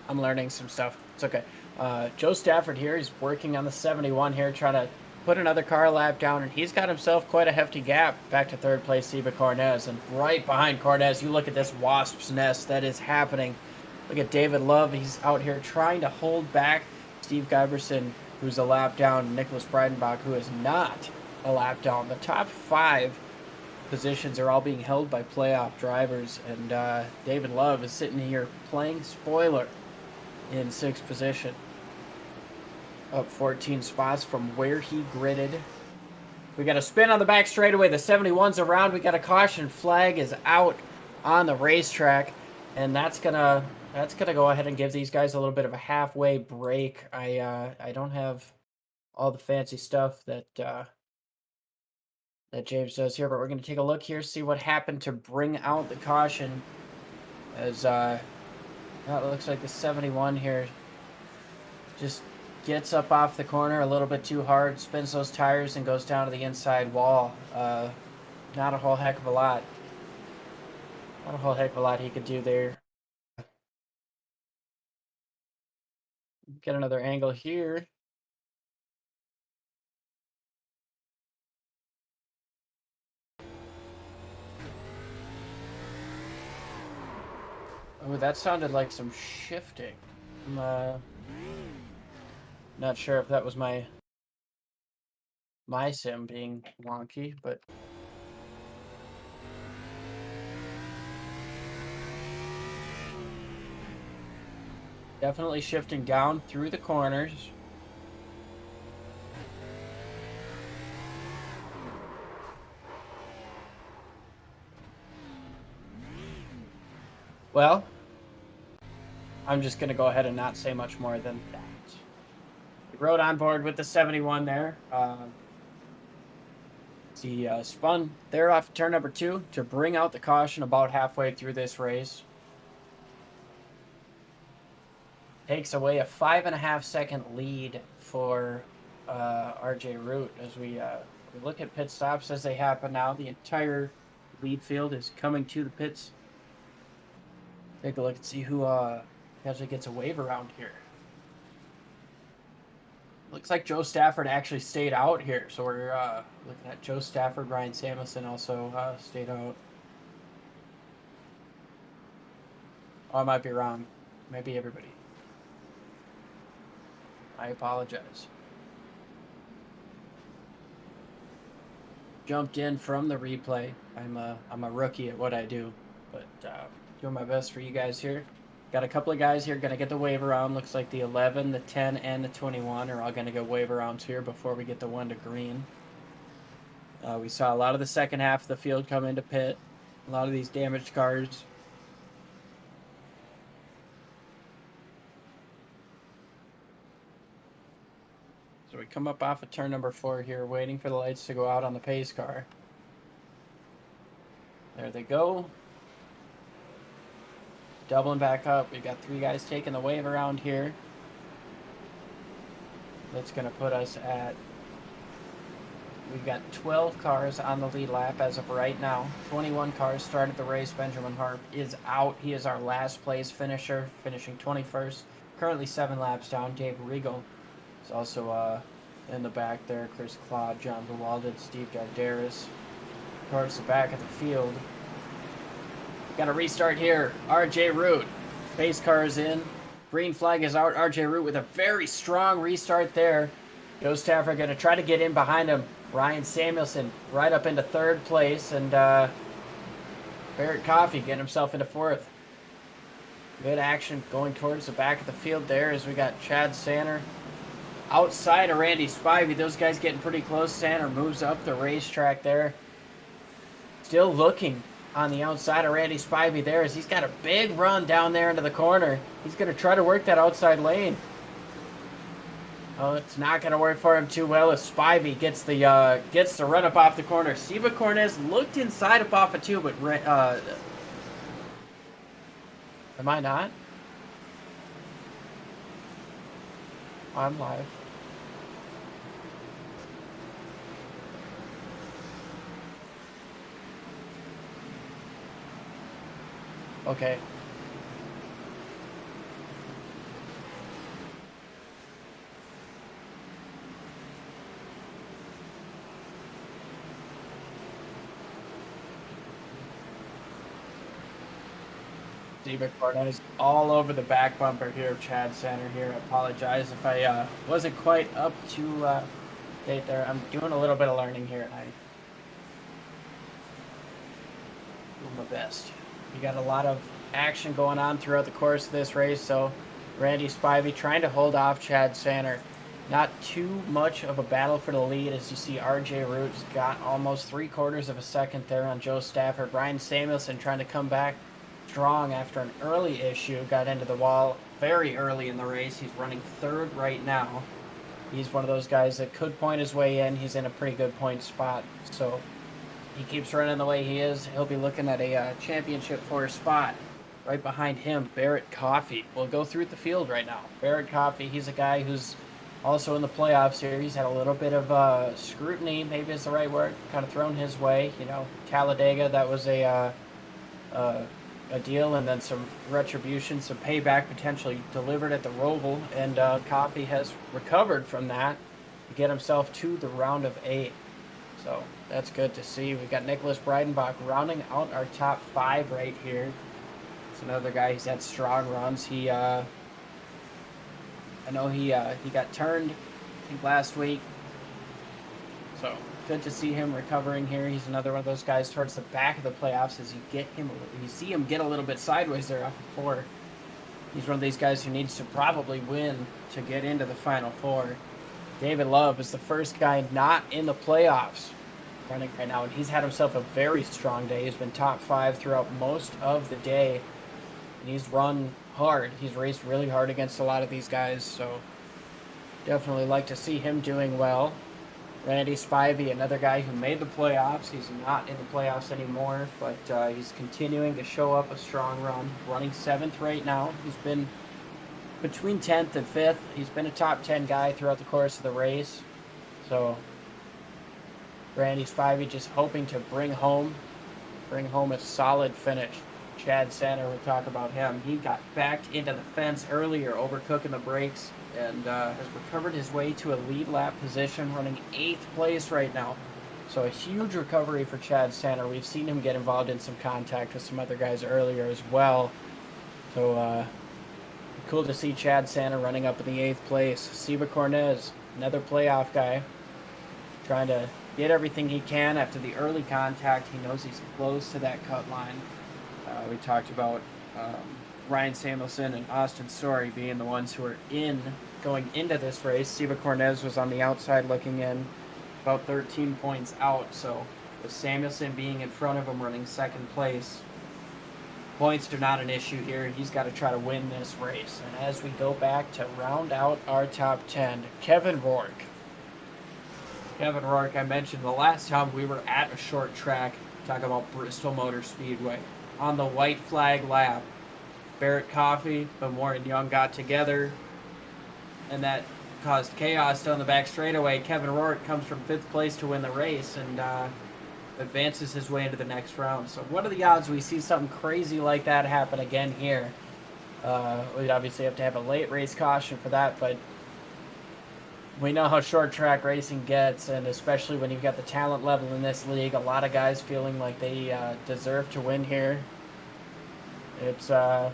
I'm learning some stuff. It's okay. Joe Stafford here, he's working on the 71 here, trying to put another car lap down, and he's got himself quite a hefty gap back to third place Seba Cornez. And right behind Cornez, you look at this wasp's nest that is happening. Look at David Love, he's out here trying to hold back Steve Giberson, who's a lap down, Nicholas Breidenbach, who is not a lap down. The top 5 positions are all being held by playoff drivers, and David Love is sitting here playing spoiler in 6th position. Up 14 spots from where he gridded. We got a spin on the back straightaway. The 71's around. We got a caution flag is out on the racetrack, and that's gonna go ahead and give these guys a little bit of a halfway break. I don't have all the fancy stuff that James does here, but we're going to take a look here, see what happened to bring out the caution. As it looks like the 71 here just gets up off the corner a little bit too hard, spins those tires, and goes down to the inside wall. Not a whole heck of a lot. Not a whole heck of a lot he could do there. Get another angle here. Oh, that sounded like some shifting. I'm not sure if that was my my sim being wonky, but definitely shifting down through the corners. Well, I'm just going to go ahead and not say much more than that. We rode on board with the 71 there. He spun there off turn number 2 to bring out the caution about halfway through this race. Takes away a 5.5 second lead for RJ Root as we look at pit stops as they happen now. The entire lead field is coming to the pits. Take a look and see who actually gets a wave around here. Looks like Joe Stafford actually stayed out here. So we're looking at Joe Stafford, Ryan Samuelson also stayed out. Oh, I might be wrong. Maybe everybody. I apologize. Jumped in from the replay. I'm a rookie at what I do, but doing my best for you guys here. Got a couple of guys here going to get the wave around. Looks like the 11, the 10, and the 21 are all going to get wave arounds here before we get the one to green. We saw a lot of the second half of the field come into pit. A lot of these damaged cars. So we come up off of turn number 4 here, waiting for the lights to go out on the pace car. There they go. Doubling back up. We've got 3 guys taking the wave around here. That's going to put us at... We've got 12 cars on the lead lap as of right now. 21 cars started the race. Benjamin Harp is out. He is our last place finisher, finishing 21st. Currently 7 laps down. Dave Regal is also in the back there. Chris Claude, John Bewalded, Steve Dardaris. Towards the back of the field. Got a restart here. RJ Root. Pace car is in. Green flag is out. RJ Root with a very strong restart there. Joe Stafford going to try to get in behind him. Ryan Samuelson right up into 3rd place. And Barrett Coffey getting himself into 4th. Good action going towards the back of the field there as we got Chad Sanner outside of Randy Spivey. Those guys getting pretty close. Sanner moves up the racetrack there. Still looking on the outside of Randy Spivey there as he's got a big run down there into the corner. He's going to try to work that outside lane. Oh, it's not going to work for him too well as Spivey gets the run up off the corner. Steve Cornez looked inside up off of 2, but am I not? I'm live. Okay. Steve Cornez all over the back bumper here of Chad Sanner here. I apologize if I wasn't quite up to date there. I'm doing a little bit of learning here and I do my best. You got a lot of action going on throughout the course of this race, so Randy Spivey trying to hold off Chad Sanner. Not too much of a battle for the lead as you see RJ Root's got almost 3/4 of a second there on Joe Stafford. Brian Samuelson trying to come back strong after an early issue. Got into the wall very early in the race. He's running 3rd right now. He's one of those guys that could point his way in. He's in a pretty good point spot, so he keeps running the way he is. He'll be looking at a championship for a spot. Right behind him, Barrett Coffey will go through the field right now. Barrett Coffey, he's a guy who's also in the playoffs here. He's had a little bit of scrutiny, maybe is the right word, kind of thrown his way. You know, Talladega, that was a deal, and then some retribution, some payback potentially delivered at the Roval, and Coffey has recovered from that to get himself to the round of 8. So that's good to see. We've got Nicholas Breidenbach rounding out our top 5 right here. It's another guy who's had strong runs. He, I know he got turned, I think, last week. So good to see him recovering here. He's another one of those guys towards the back of the playoffs as you see him get a little bit sideways there off of 4. He's one of these guys who needs to probably win to get into the Final Four. David Love is the first guy not in the playoffs running right now, and he's had himself a very strong day. He's been top 5 throughout most of the day, and he's run hard. He's raced really hard against a lot of these guys, so definitely like to see him doing well. Randy Spivey, another guy who made the playoffs. He's not in the playoffs anymore, but he's continuing to show up a strong run. Running 7th right now. He's been between 10th and 5th. He's been a top 10 guy throughout the course of the race. So Randy Spivey just hoping to bring home a solid finish. Chad Sanner, we'll talk about him. He got backed into the fence earlier, overcooking the brakes, and has recovered his way to a lead lap position, running 8th place right now. So a huge recovery for Chad Sanner. We've seen him get involved in some contact with some other guys earlier as well. So cool to see Chad Sanner running up in the 8th place. Seba Cornez, another playoff guy, trying to get everything he can after the early contact. He knows he's close to that cut line. We talked about Ryan Samuelson and Austin Story being the ones who are going into this race. Seba Cornez was on the outside looking in, about 13 points out. So with Samuelson being in front of him, running 2nd place, points are not an issue here. He's got to try to win this race. And as we go back to round out our top 10, Kevin Rourke. Kevin Rourke, I mentioned the last time we were at a short track, talking about Bristol Motor Speedway. On the white flag lap, Barrett Coffey, Bemore and Young got together, and that caused chaos down the back straightaway. Kevin Rourke comes from 5th place to win the race and advances his way into the next round. So what are the odds we see something crazy like that happen again here? We'd obviously have to have a late race caution for that, but we know how short track racing gets, and especially when you've got the talent level in this league, a lot of guys feeling like they deserve to win here. It's, I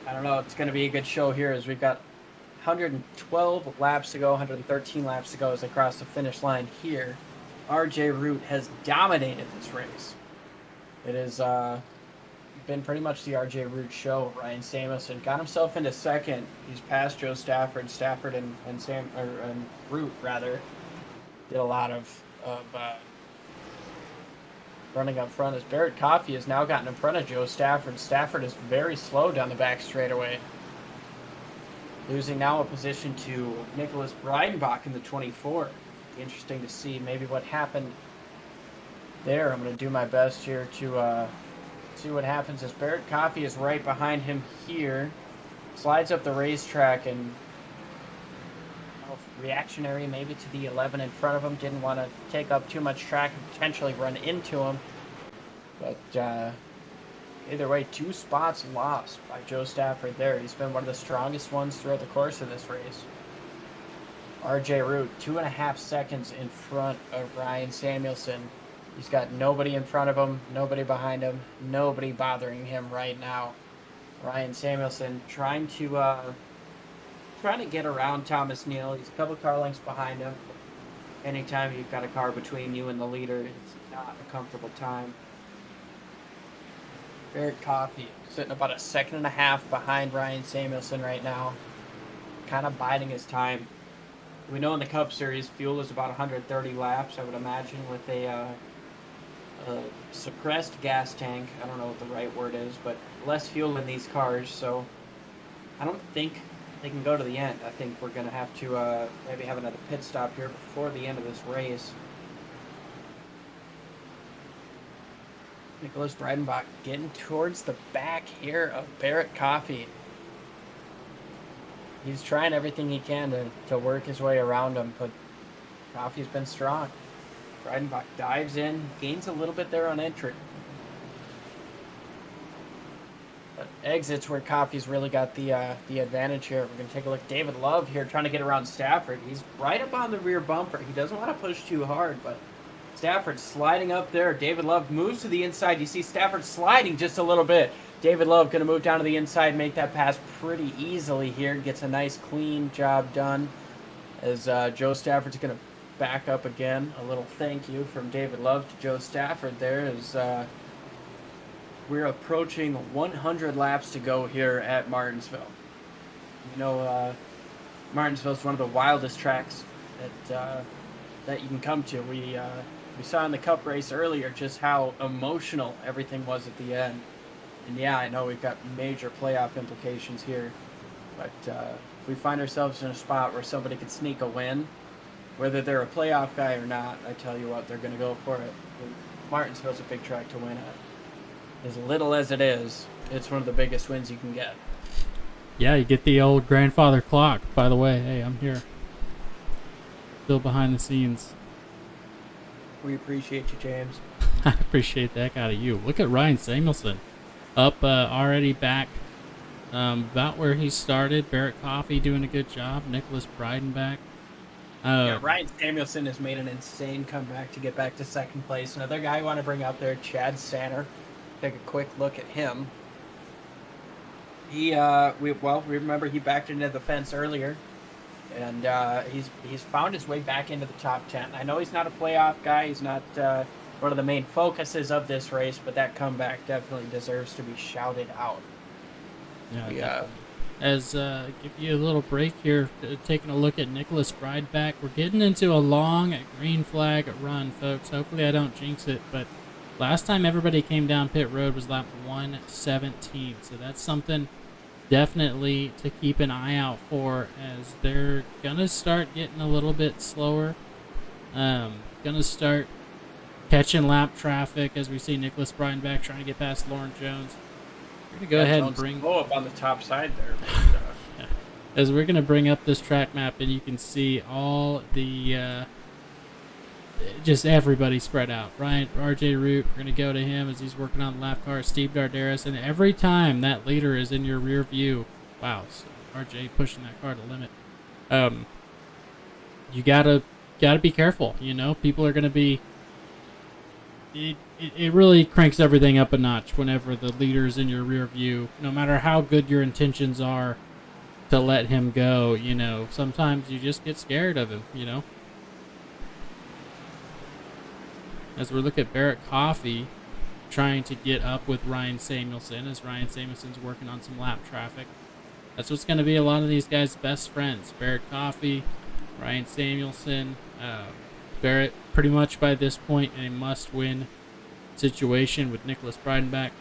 don't know, it's going to be a good show here as we've got 112 laps to go, 113 laps to go as they cross the finish line here. RJ Root has dominated this race. It has been pretty much the RJ Root show. Ryan Samuelson got himself into 2nd. He's passed Joe Stafford. Stafford and Root rather did a lot of running up front as Barrett Coffey has now gotten in front of Joe Stafford. Stafford is very slow down the back straightaway, losing now a position to Nicholas Breidenbach in the 24. Interesting to see maybe what happened there. I'm going to do my best here to see what happens as Barrett Coffey is right behind him here. Slides up the racetrack and reactionary maybe to the 11 in front of him. Didn't want to take up too much track and potentially run into him. But either way, 2 spots lost by Joe Stafford there. He's been one of the strongest ones throughout the course of this race. RJ Root, 2.5 seconds in front of Ryan Samuelson. He's got nobody in front of him, nobody behind him, nobody bothering him right now. Ryan Samuelson trying to get around Thomas Neal. He's a couple car lengths behind him. Anytime you've got a car between you and the leader, it's not a comfortable time. Barrett Coffey sitting about 1.5 seconds behind Ryan Samuelson right now, kind of biding his time. We know in the Cup Series, fuel is about 130 laps, I would imagine, with a suppressed gas tank. I don't know what the right word is, but less fuel in these cars, so I don't think they can go to the end. I think we're going to have to maybe have another pit stop here before the end of this race. Nicholas Breidenbach getting towards the back here of Barrett Coffey. He's trying everything he can to work his way around him, but Coffey's been strong. Breidenbach dives in, gains a little bit there on entry. But exits where Coffey's really got the advantage here. We're going to take a look. David Love here trying to get around Stafford. He's right up on the rear bumper. He doesn't want to push too hard, but Stafford sliding up there. David Love moves to the inside. You see Stafford sliding just a little bit. David Love going to move down to the inside, make that pass pretty easily here. Gets a nice clean job done. as Joe Stafford's going to back up again. A little thank you from David Love to Joe Stafford there as we're approaching 100 laps to go here at Martinsville. You know, Martinsville is one of the wildest tracks that you can come to. We saw in the Cup race earlier just how emotional everything was at the end. And yeah, I know we've got major playoff implications here, but if we find ourselves in a spot where somebody could sneak a win, whether they're a playoff guy or not, I tell you what, they're going to go for it. Martinsville's a big track to win at. As little as it is, it's one of the biggest wins you can get. Yeah, you get the old grandfather clock. By the way, hey, I'm here. Still behind the scenes. We appreciate you, James. I appreciate the heck out of you. Look at Ryan Samuelson. Up already back about where he started. Barrett Coffey doing a good job. Nicholas Breidenbach. Yeah, Ryan Samuelson has made an insane comeback to get back to second place. Another guy I want to bring up there, Chad Sanner. Take a quick look at him. He, remember he backed into the fence earlier, and he's found his way back into the top 10. I know he's not a playoff guy. He's not one of the main focuses of this race, but that comeback definitely deserves to be shouted out. Yeah. As give you a little break here, taking a look at Nicholas Breidenbach. We're getting into a long green flag run, folks. Hopefully I don't jinx it, but last time everybody came down pit road was lap 117, so that's something definitely to keep an eye out for, as they're gonna start getting a little bit slower. Gonna start catching lap traffic as we see Nicholas Breidenbach trying to get past Lauren Jones. We're gonna go ahead and bring up on the top side there. Yeah. As we're gonna bring up this track map, and you can see all the just everybody spread out. RJ Root, we're going to go to him as he's working on the lap car. Steve Darderis, and every time that leader is in your rear view, wow, so RJ pushing that car to limit. You gotta be careful. You know, people are going to be. It really cranks everything up a notch whenever the leader is in your rear view. No matter how good your intentions are to let him go, you know, sometimes you just get scared of him. You know. As we look at Barrett Coffey trying to get up with Ryan Samuelson, as Ryan Samuelson's working on some lap traffic. That's what's going to be a lot of these guys' best friends. Barrett Coffey, Ryan Samuelson. Barrett pretty much by this point in a must-win situation with Nicholas Breidenbach.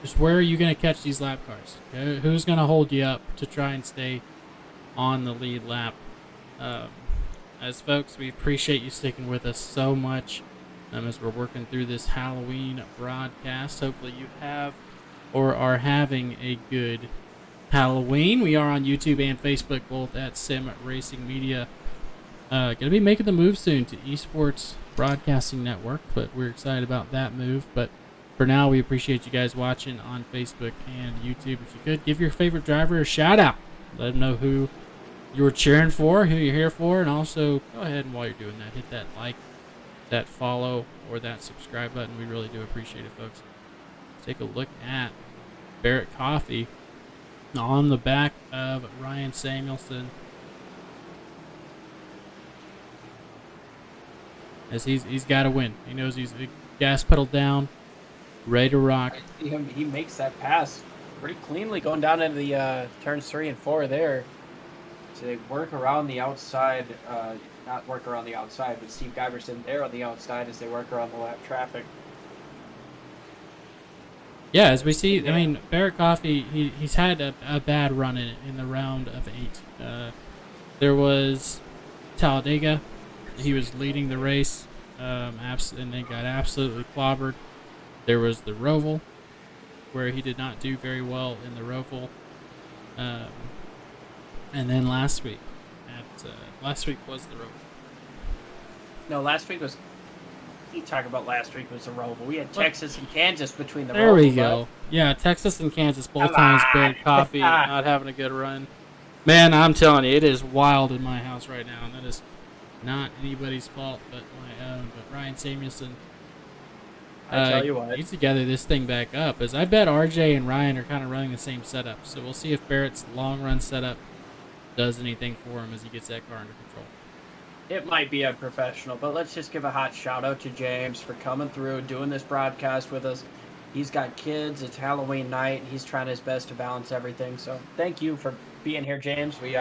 Just where are you going to catch these lap cars? Who's going to hold you up to try and stay on the lead lap? As folks, we appreciate you sticking with us so much as we're working through this Halloween broadcast. Hopefully you have or are having a good Halloween. We are on YouTube and Facebook, both at Sim Racing Media. Going to be making the move soon to Esports Broadcasting Network, but we're excited about that move. But for now, we appreciate you guys watching on Facebook and YouTube. If you could, give your favorite driver a shout out. Let them know who you were cheering for, who you're here for, and also go ahead and while you're doing that, hit that like, that follow, or that subscribe button. We really do appreciate it, folks. Take a look at Barrett Coffey on the back of Ryan Samuelson, as he's got to win. He knows he's gas pedal down, ready to rock. I see him, he makes that pass pretty cleanly going down into the turns 3 and 4 there. So they work around the outside, not work around the outside, but Steve Giberson there on the outside as they work around the lap traffic. Yeah, as we see, I mean, Barrett Coffey, he's had a bad run in the round of 8. There was Talladega. He was leading the race, and then got absolutely clobbered. There was the Roval, where he did not do very well in the Roval. And then last week was the Roval. No, last week was. You talk about last week was the Roval. We had Texas and Kansas between the. There we go. Yeah, Texas and Kansas both times. Barrett Coffey not having a good run. Man, I'm telling you, it is wild in my house right now, and that is not anybody's fault but my own. But Ryan Samuelson, I tell you what, needs to gather this thing back up. As I bet RJ and Ryan are kind of running the same setup, so we'll see if Barrett's long run setup does anything for him as he gets that car under control. It might be unprofessional, but let's just give a hot shout out to James for coming through, doing this broadcast with us. He's got kids. It's Halloween night. He's trying his best to balance everything. So thank you for being here, James. We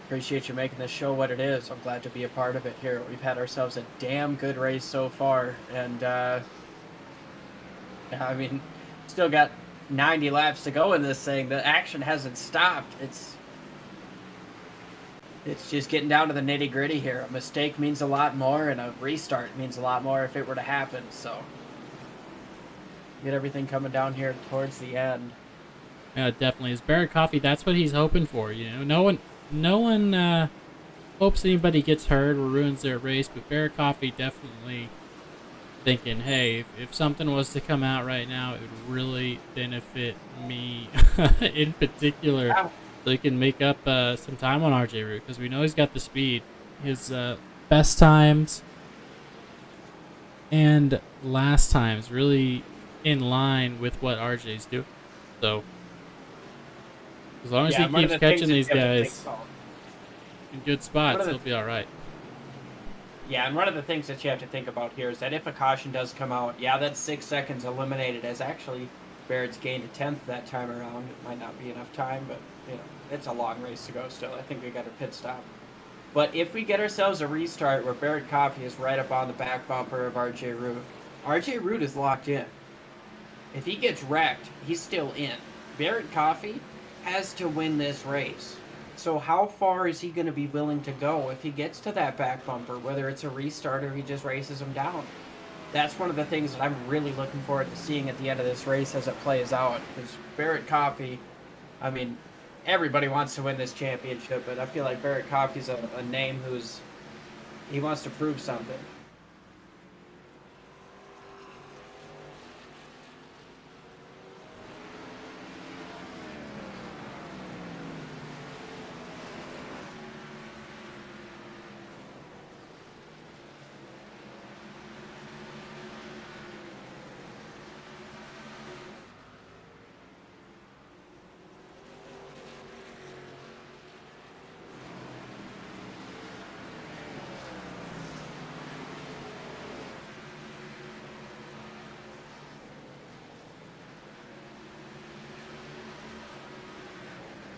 appreciate you making this show what it is. I'm glad to be a part of it here. We've had ourselves a damn good race so far. And, I mean, still got 90 laps to go in this thing. The action hasn't stopped. It's just getting down to the nitty gritty here. A mistake means a lot more, and a restart means a lot more if it were to happen. So get everything coming down here towards the end. Yeah, definitely. As Barrett Coffee, that's what he's hoping for. You know, no one hopes anybody gets hurt or ruins their race, but Barrett Coffee definitely thinking, hey, if something was to come out right now, it would really benefit me in particular. Wow. So he can make up some time on RJ Root, because we know he's got the speed. His best times and last times really in line with what RJ's doing. So as long as he keeps catching these guys in good spots, he'll be all right. Yeah, and one of the things that you have to think about here is that if a caution does come out, yeah, that's 6 seconds eliminated, as actually Barrett's gained a 10th that time around. It might not be enough time, but, you know, it's a long race to go still. I think we got a pit stop. But if we get ourselves a restart where Barrett Coffey is right up on the back bumper of RJ Root is locked in. If he gets wrecked, he's still in. Barrett Coffey has to win this race. So how far is he going to be willing to go if he gets to that back bumper, whether it's a restart or he just races him down? That's one of the things that I'm really looking forward to seeing at the end of this race as it plays out. Because Barrett Coffey, I mean, everybody wants to win this championship, but I feel like Barrett Coffey's a name he wants to prove something.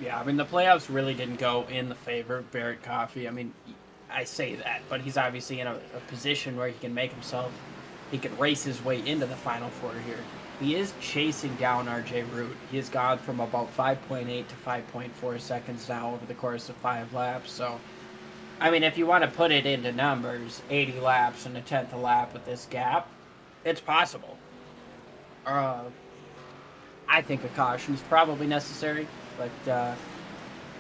Yeah, I mean, the playoffs really didn't go in the favor of Barrett Coffey. I mean, I say that, but he's obviously in a position where he can make himself, he can race his way into the Final Four here. He is chasing down RJ Root. He has gone from about 5.8 to 5.4 seconds now over the course of 5 laps. So, I mean, if you want to put it into numbers, 80 laps and a 10th a lap with this gap, it's possible. I think a caution is probably necessary. But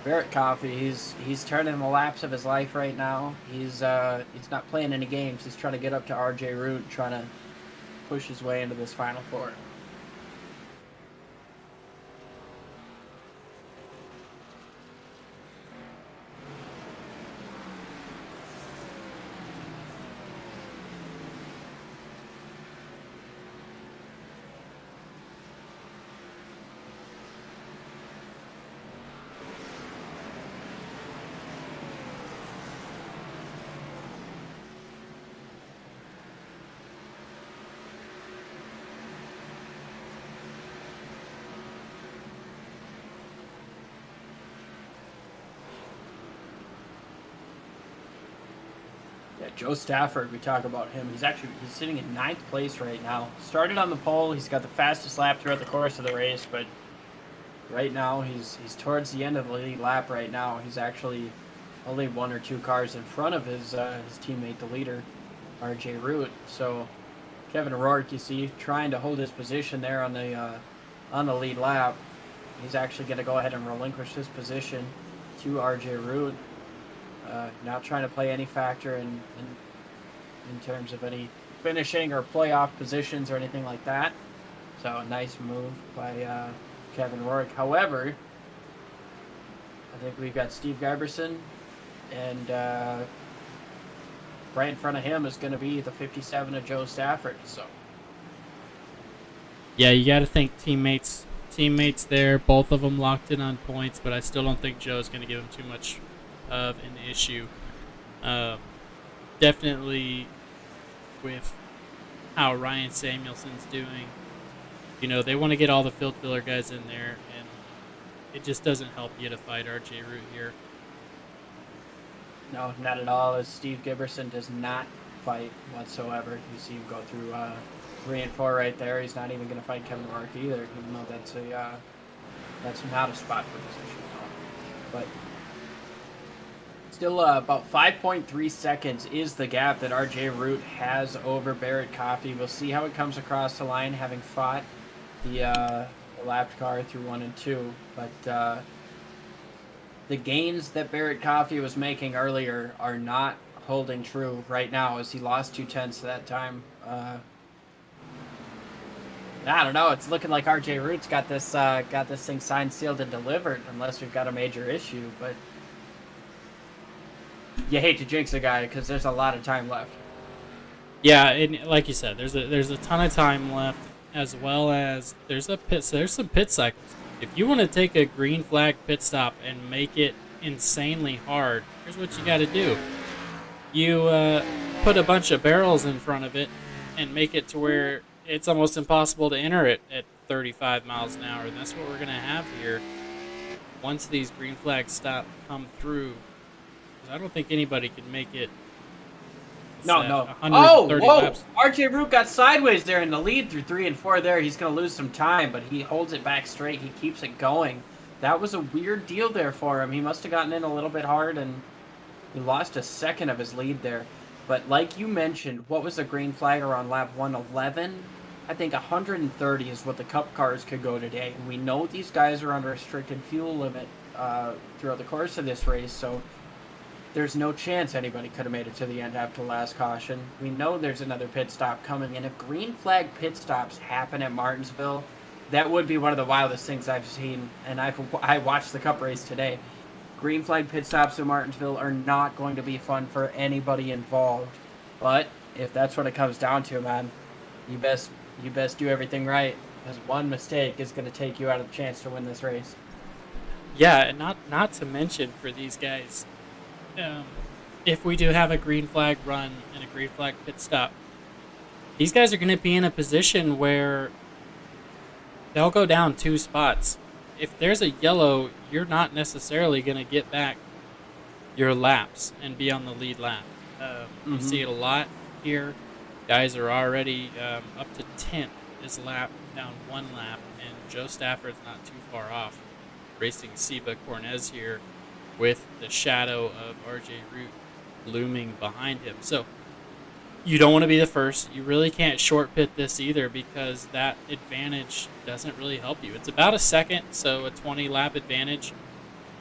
Barrett Coffey, he's turning the laps of his life right now. He's not playing any games. He's trying to get up to RJ Root, trying to push his way into this Final Four. Joe Stafford, we talk about him. He's sitting in 9th place right now. Started on the pole. He's got the fastest lap throughout the course of the race, but right now he's towards the end of the lead lap right now. He's actually only 1 or 2 cars in front of his teammate, the leader, RJ Root. So Kevin O'Rourke, you see, trying to hold his position there on the lead lap. He's actually going to go ahead and relinquish his position to RJ Root. Not trying to play any factor in terms of any finishing or playoff positions or anything like that. So a nice move by Kevin Rourke. However, I think we've got Steve Giberson, and right in front of him is going to be the 57 of Joe Stafford. So yeah, you got to think teammates teammates there, both of them locked in on points, but I still don't think Joe's going to give him too much of an issue. Definitely with how Ryan Samuelson's doing, they want to get all the field filler guys in there, and it just doesn't help you to fight RJ Root here. No, not at all. As Steve Giberson does not fight whatsoever. You see him go through 3 and 4 right there. He's not even going to fight Kevin Mark either, even though that's not a spot for position. But still, about 5.3 seconds is the gap that RJ Root has over Barrett Coffey. We'll see how it comes across the line, having fought the lapped car through 1 and 2. But the gains that Barrett Coffey was making earlier are not holding true right now, as he lost 2/10 that time. I don't know. It's looking like RJ Root's got this thing signed, sealed, and delivered, unless we've got a major issue. But you hate to jinx a guy because there's a lot of time left. Yeah, and like you said, there's a ton of time left, as well as there's some pit cycles. If you want to take a green flag pit stop and make it insanely hard, here's what you got to do. You put a bunch of barrels in front of it and make it to where it's almost impossible to enter it at 35 miles an hour. And that's what we're going to have here once these green flags come through. 'Cause I don't think anybody can make it. No. 130 Whoa! laps. RJ Root got sideways there in the lead through 3 and 4 there. He's going to lose some time, but he holds it back straight. He keeps it going. That was a weird deal there for him. He must have gotten in a little bit hard, and he lost a second of his lead there. But like you mentioned, what was the green flag around lap 111? I think 130 is what the Cup cars could go today. And we know these guys are on a restricted fuel limit throughout the course of this race, so there's no chance anybody could have made it to the end after the last caution. We know there's another pit stop coming, and if green flag pit stops happen at Martinsville, that would be one of the wildest things I've seen, and I watched the Cup race today. Green flag pit stops at Martinsville are not going to be fun for anybody involved, but if that's what it comes down to, man, you best do everything right, because one mistake is going to take you out of the chance to win this race. Yeah, and not to mention for these guys, if we do have a green flag run and a green flag pit stop, these guys are going to be in a position where they'll go down 2 spots. If there's a yellow, you're not necessarily going to get back your laps and be on the lead lap. You see it a lot here. Guys are already up to 10th this lap, down 1 lap, and Joe Stafford's not too far off, racing Seba Cornez here with the shadow of RJ Root looming behind him. So you don't want to be the first. You really can't short pit this either, because that advantage doesn't really help you. It's about a second, so a 20 lap advantage.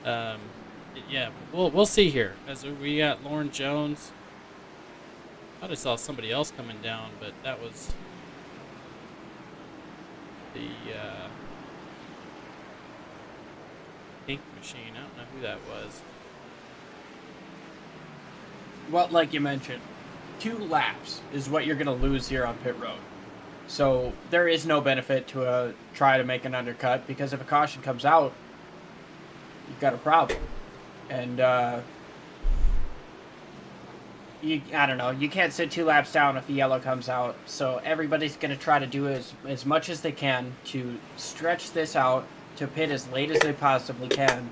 Yeah, we'll see here, as we got Lauren Jones. I thought I saw somebody else coming down, but that was the pink machine. I don't know who that was. Well, like you mentioned, 2 laps is what you're going to lose here on pit road. So there is no benefit to try to make an undercut, because if a caution comes out, you've got a problem. And I don't know, you can't sit 2 laps down if the yellow comes out. So everybody's going to try to do as much as they can to stretch this out to pit as late as they possibly can.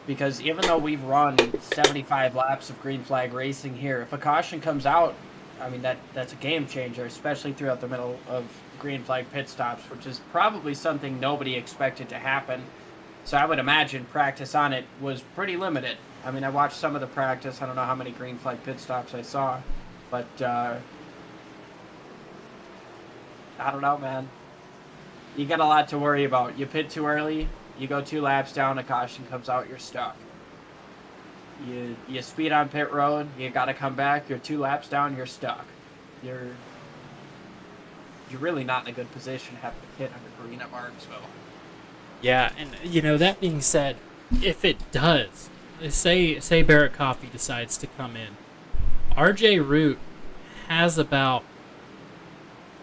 Because even though we've run 75 laps of green flag racing here, if a caution comes out, I mean, that's a game changer, especially throughout the middle of green flag pit stops, which is probably something nobody expected to happen. So I would imagine practice on it was pretty limited. I mean, I watched some of the practice. I don't know how many green flag pit stops I saw, but I don't know, man. You got a lot to worry about. You pit too early, you go 2 laps down, a caution comes out, you're stuck. You speed on pit road, you got to come back, you're 2 laps down, you're stuck. You're really not in a good position having to pit under green at Martinsville. Yeah, and that being said, if it does, say Barrett Coffey decides to come in, RJ Root has about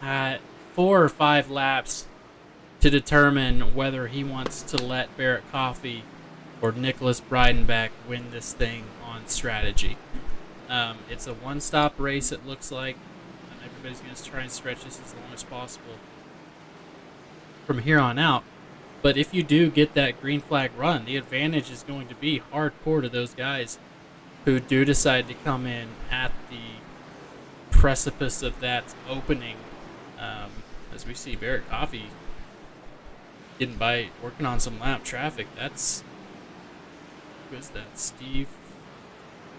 4 or 5 laps to determine whether he wants to let Barrett Coffey or Nicholas Breidenbach win this thing on strategy. It's a one-stop race, it looks like, and everybody's going to try and stretch this as long as possible from here on out. But if you do get that green flag run, the advantage is going to be hardcore to those guys who do decide to come in at the precipice of that opening. As we see Barrett Coffey getting by, working on some lap traffic. That's, who is that? Steve.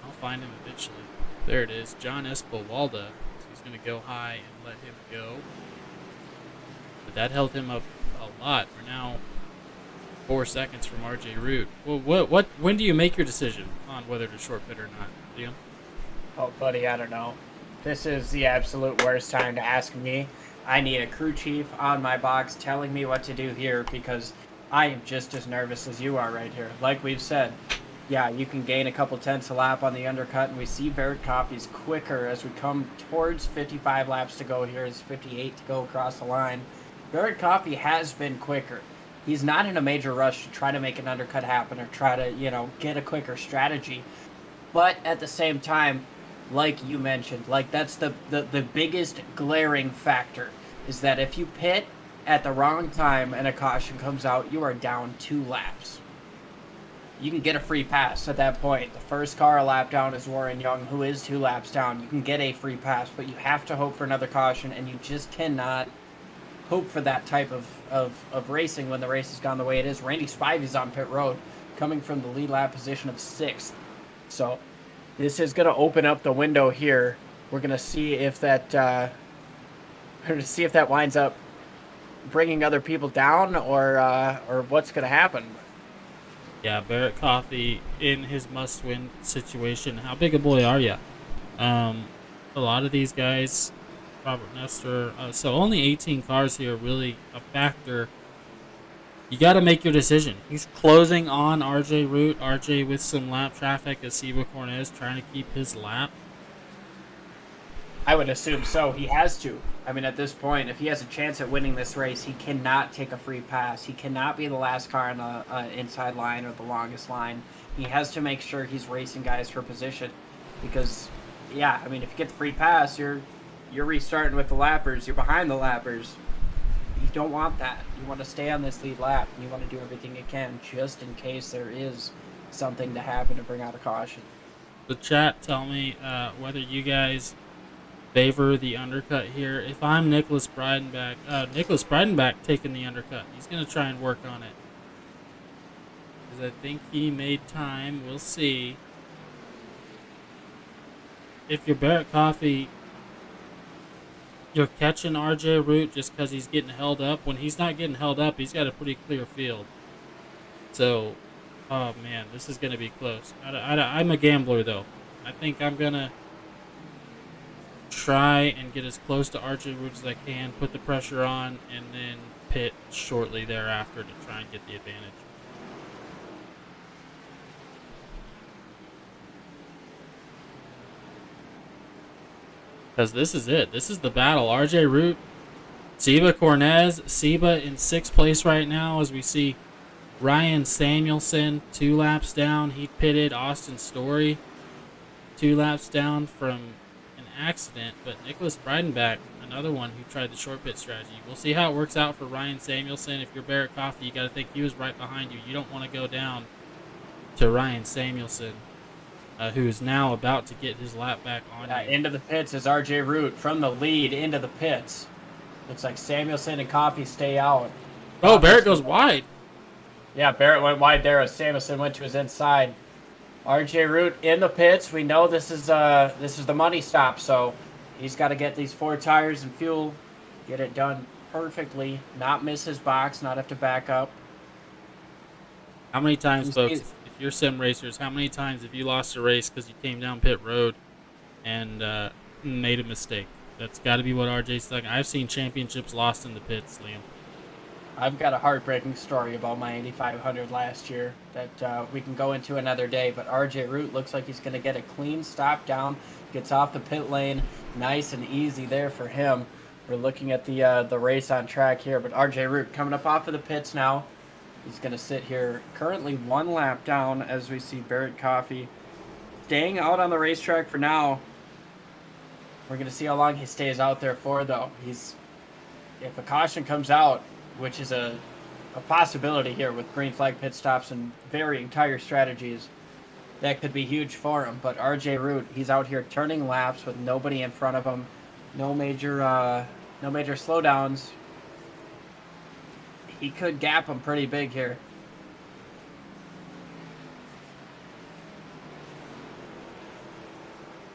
I'll find him eventually. There it is, John Espowalda. So he's going to go high and let him go. But that held him up a lot. We're now 4 seconds from RJ Root. Well, when do you make your decision on whether to short pit or not, Liam? Oh, buddy, I don't know. This is the absolute worst time to ask me. I need a crew chief on my box telling me what to do here because I am just as nervous as you are right here. Like we've said, yeah, you can gain a couple tenths a lap on the undercut, and we see Barrett Coffey's quicker as we come towards 55 laps to go here. It's 58 to go across the line. Barrett Coffey has been quicker. He's not in a major rush to try to make an undercut happen or try to, get a quicker strategy. But at the same time, like you mentioned, like that's the biggest glaring factor is that if you pit at the wrong time and a caution comes out, you are down 2 laps. You can get a free pass at that point. The first car a lap down is Warren Young, who is 2 laps down. You can get a free pass, but you have to hope for another caution, and you just cannot hope for that type of racing when the race has gone the way it is. Randy Spivey's on pit road, coming from the lead lap position of 6th. So this is going to open up the window here. We're going to see if that winds up bringing other people down or what's going to happen. Yeah, Barrett Coffey in his must-win situation. How big a boy are you? A lot of these guys, Robert Nestor, so only 18 cars here, really a factor. You got to make your decision. He's closing on RJ Root. RJ with some lap traffic as Seba Cornez trying to keep his lap. I would assume so. He has to. I mean, at this point, if he has a chance at winning this race, he cannot take a free pass. He cannot be the last car on the inside line or the longest line. He has to make sure he's racing guys for position because, yeah, I mean, if you get the free pass, you're restarting with the lappers. You're behind the lappers. You don't want that. You want to stay on this lead lap, and you want to do everything you can just in case there is something to happen to bring out a caution. The chat, tell me whether you guys favor the undercut here. If I'm Nicholas Breidenbach taking the undercut. He's going to try and work on it. Because I think he made time. We'll see. If you're Barrett Coffey, you're catching RJ Root just because he's getting held up. When he's not getting held up, he's got a pretty clear field. So, oh man, this is going to be close. I'm a gambler, though. I think I'm going to try and get as close to RJ Root as I can, put the pressure on, and then pit shortly thereafter to try and get the advantage. Because this is it. This is the battle. RJ Root, Seba Cornez. Seba in 6th place right now as we see Ryan Samuelson 2 laps down. He pitted. Austin Story 2 laps down from an accident. But Nicholas Breidenbach, another one who tried the short pit strategy. We'll see how it works out for Ryan Samuelson. If you're Barrett Coffey, you got to think he was right behind you. You don't want to go down to Ryan Samuelson, who is now about to get his lap back on you. Into the pits is RJ Root from the lead into the pits. Looks like Samuelson and Coffey stay out. Oh, Barrett goes wide. Yeah, Barrett went wide there as Samuelson went to his inside. RJ Root in the pits. We know this is the money stop, so he's got to get these 4 tires and fuel, get it done perfectly, not miss his box, not have to back up. How many times, folks, if you're sim racers, how many times have you lost a race because you came down pit road and made a mistake? That's got to be what RJ's stuck. I've seen championships lost in the pits, Liam. I've got a heartbreaking story about my 8500 last year that we can go into another day, but RJ Root looks like he's going to get a clean stop down, gets off the pit lane, nice and easy there for him. We're looking at the race on track here, but RJ Root coming up off of the pits now. He's going to sit here, currently 1 lap down, as we see Barrett Coffee staying out on the racetrack for now. We're going to see how long he stays out there for, though. If a caution comes out, which is a possibility here with green flag pit stops and varying tire strategies, that could be huge for him. But RJ Root, he's out here turning laps with nobody in front of him, no major slowdowns. He could gap him pretty big here.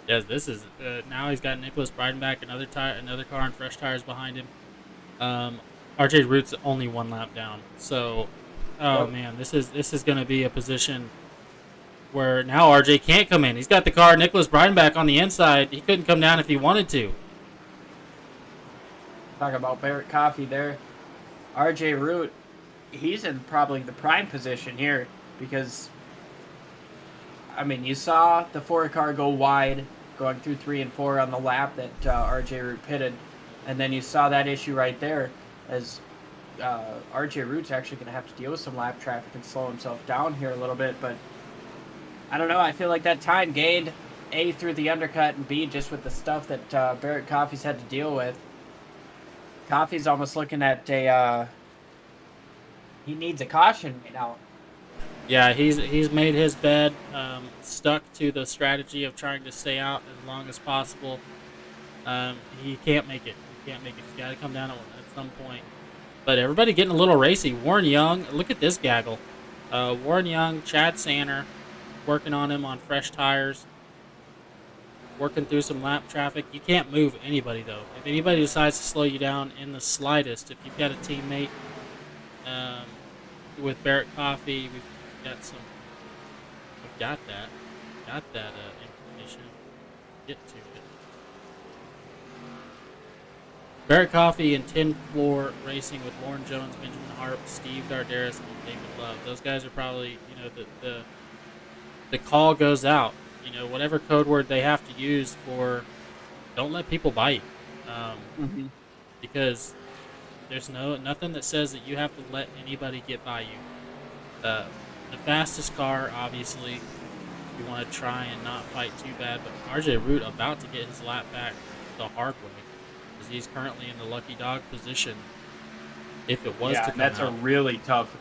Yes, this is now he's got Nicholas Breidenbach, another car on fresh tires behind him. RJ Root's only 1 lap down, so man, this is going to be a position where now RJ can't come in. He's got the car Nicholas Breidenbach on the inside. He couldn't come down if he wanted to. Talk about Barrett Coffee there. RJ Root, he's in probably the prime position here because, I mean, you saw the 4 car go wide going through 3 and 4 on the lap that RJ Root pitted, and then you saw that issue right there as RJ Root's actually going to have to deal with some lap traffic and slow himself down here a little bit, but I don't know. I feel like that time gained, A, through the undercut, and B, just with the stuff that Barrett Coffee's had to deal with. Coffee's almost looking at he needs a caution right now. Yeah, he's made his bed, stuck to the strategy of trying to stay out as long as possible. He can't make it. He's got to come down at some point. But everybody getting a little racy. Warren Young, look at this gaggle. Warren Young, Chad Sanner, working on him on fresh tires. Working through some lap traffic. You can't move anybody, though. If anybody decides to slow you down in the slightest, if you've got a teammate with Barrett Coffee, we've got that information. Get to it. Barrett Coffee and 10 Floor Racing with Lauren Jones, Benjamin Harp, Steve Dardaris, and David Love. Those guys are probably, the call goes out. Whatever code word they have to use for, don't let people bite, because there's nothing that says that you have to let anybody get by you. The fastest car, obviously, you want to try and not fight too bad, but RJ Root about to get his lap back the hard way, because he's currently in the lucky dog position. If it was to come that's out.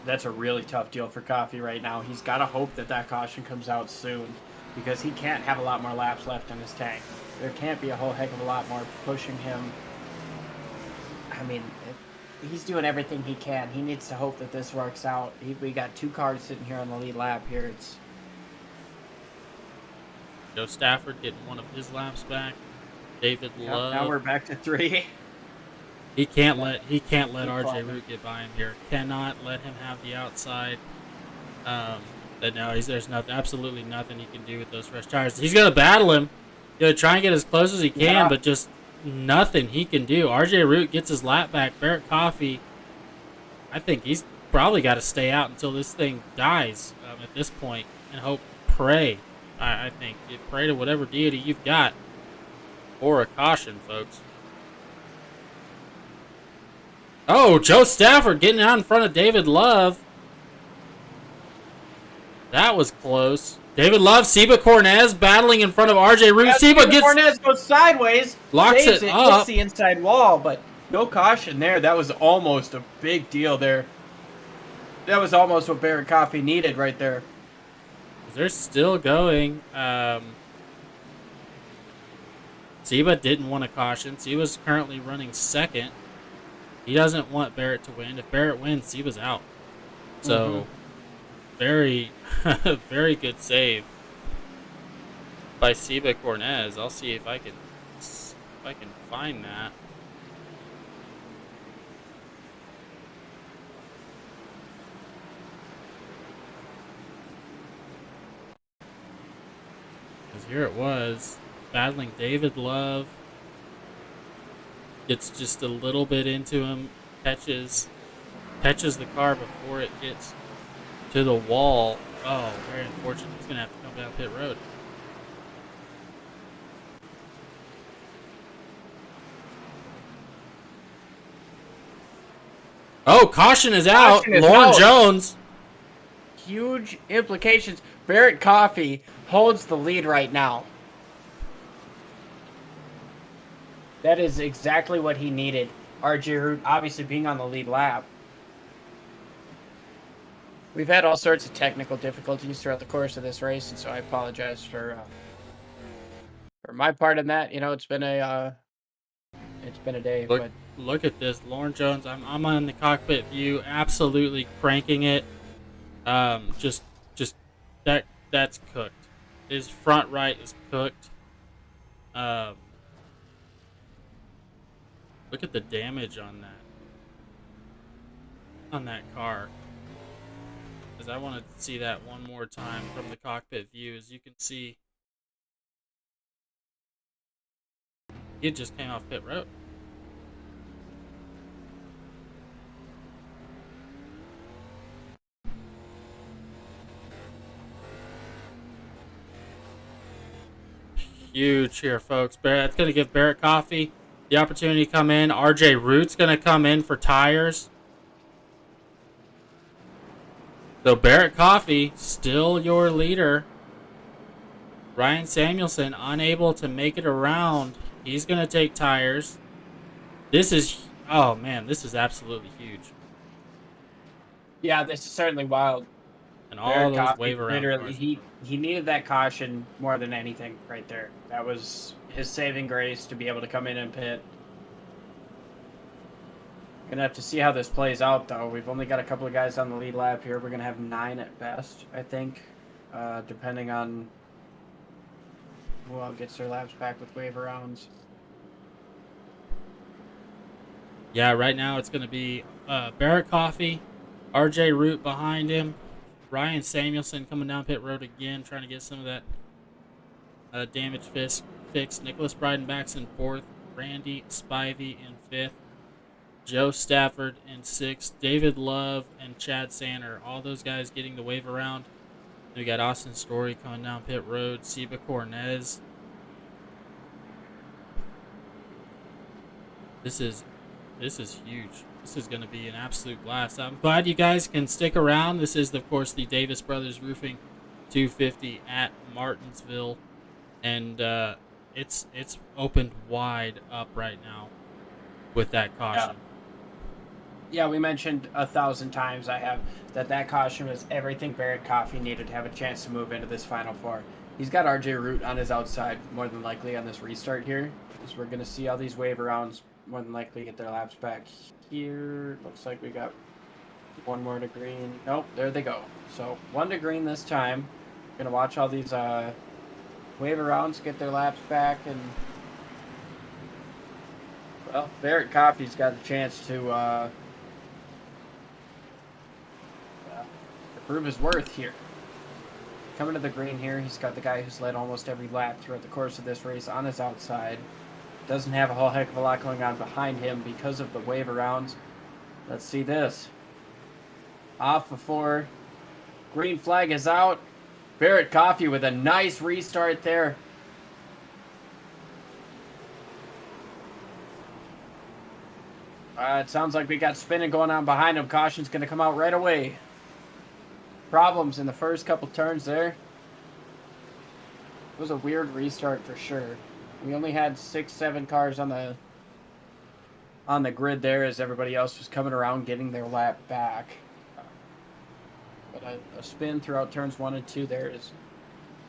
That's a really tough deal for Coffee right now. He's got to hope that caution comes out soon, because he can't have a lot more laps left in his tank. There can't be a whole heck of a lot more pushing him. I mean, he's doing everything he can. He needs to hope that this works out. We got 2 cars sitting here on the lead lap here. It's Joe Stafford getting one of his laps back. David Love. Now we're back to 3. He can't let RJ Root get by him here. Cannot let him have the outside. But now there's absolutely nothing he can do with those fresh tires. He's gonna battle him. He's gonna try and get as close as he can, but just nothing he can do. RJ Root gets his lap back. Barrett Coffee, I think he's probably got to stay out until this thing dies at this point, and pray. I think you pray to whatever deity you've got for a caution, folks. Oh, Joe Stafford getting out in front of David Love. That was close. David Love, Seba Cornez battling in front of RJ Root. Seba gets Cornez goes sideways, locks it up. Hits the inside wall, but no caution there. That was almost a big deal there. That was almost what Barrett Coffee needed right there. They're still going. Seba didn't want a caution. Seba's currently running second. He doesn't want Barrett to win. If Barrett wins, Seba's out. So, very, very good save by Seba Cornez. I'll see if I can find that. Because here it was, battling David Love. Gets just a little bit into him, catches the car before it gets to the wall. Oh, very unfortunate. He's going to have to come down pit road. Oh, caution is out. Caution is Lauren out. Jones. Huge implications. Barrett Coffee holds the lead right now. That is exactly what he needed. RJ Root obviously being on the lead lap. We've had all sorts of technical difficulties throughout the course of this race, and so I apologize for my part in that. You know, it's been a day, but Look at this, Lauren Jones. I'm on the cockpit view, absolutely cranking it. Just that's cooked. His front right is cooked. Look at the damage on that car. Because I want to see that one more time from the cockpit view. As you can see, it just came off pit road. Huge here, folks. That's going to give Barrett Coffee the opportunity to come in. RJ Root's going to come in for tires. So Barrett Coffee, still your leader. Ryan Samuelson unable to make it around. He's going to take tires. This is, oh man, this is absolutely huge. yeah, this is certainly wild. And all those wave around literally, cars. he needed that caution more than anything right there. That was his saving grace to be able to come in and pit. Gonna have to see how this plays out, though. We've only got a couple of guys on the lead lap here. We're gonna have 9 at best, I think, depending on who all gets their laps back with wave arounds. Yeah, right now it's going to be Barrett Coffee, RJ Root behind him, Ryan Samuelson coming down pit road again, trying to get some of that damage fixed. Nicholas Breidenbach's in 4th, Randy Spivey in 5th, Joe Stafford in 6th, David Love and Chad Sander, all those guys getting the wave around. We got Austin Story coming down pit road, Seba Cornez. This is huge. This is going to be an absolute blast. I'm glad you guys can stick around. This is, of course, the Davis Brothers Roofing 250 at Martinsville, and it's opened wide up right now with that caution. Yeah, we mentioned 1,000 times that caution was everything Barrett Coffee needed to have a chance to move into this Final Four. He's got RJ Root on his outside more than likely on this restart here, because we're going to see all these wave rounds more than likely get their laps back here. Looks like we got one more to green. Nope, there they go. So 1 to green this time. Going to watch all these wave rounds get their laps back, and well, Barrett Coffee's got a chance to prove his worth here. Coming to the green here, he's got the guy who's led almost every lap throughout the course of this race on his outside. Doesn't have a whole heck of a lot going on behind him because of the wave arounds. Let's see this. Off before. Green flag is out. Barrett Coffee with a nice restart there. It sounds like we got spinning going on behind him. Caution's going to come out right away. Problems in the first couple turns there. It was a weird restart for sure. We only had 6-7 cars on the grid there as everybody else was coming around getting their lap back. But a spin throughout turns 1 and 2 there is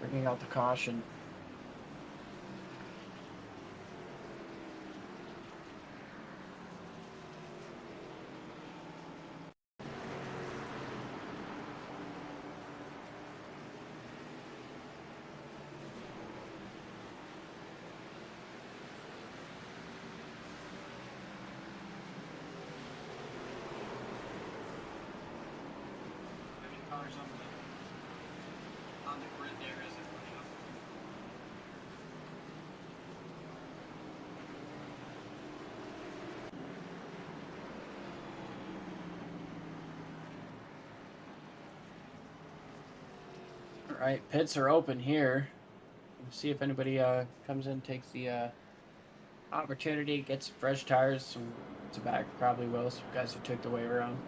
bringing out the caution. On the grid there as everybody else. All right, pits are open here. Let's see if anybody comes in and takes the opportunity, get some fresh tires, some back probably will. Some guys who took the way around.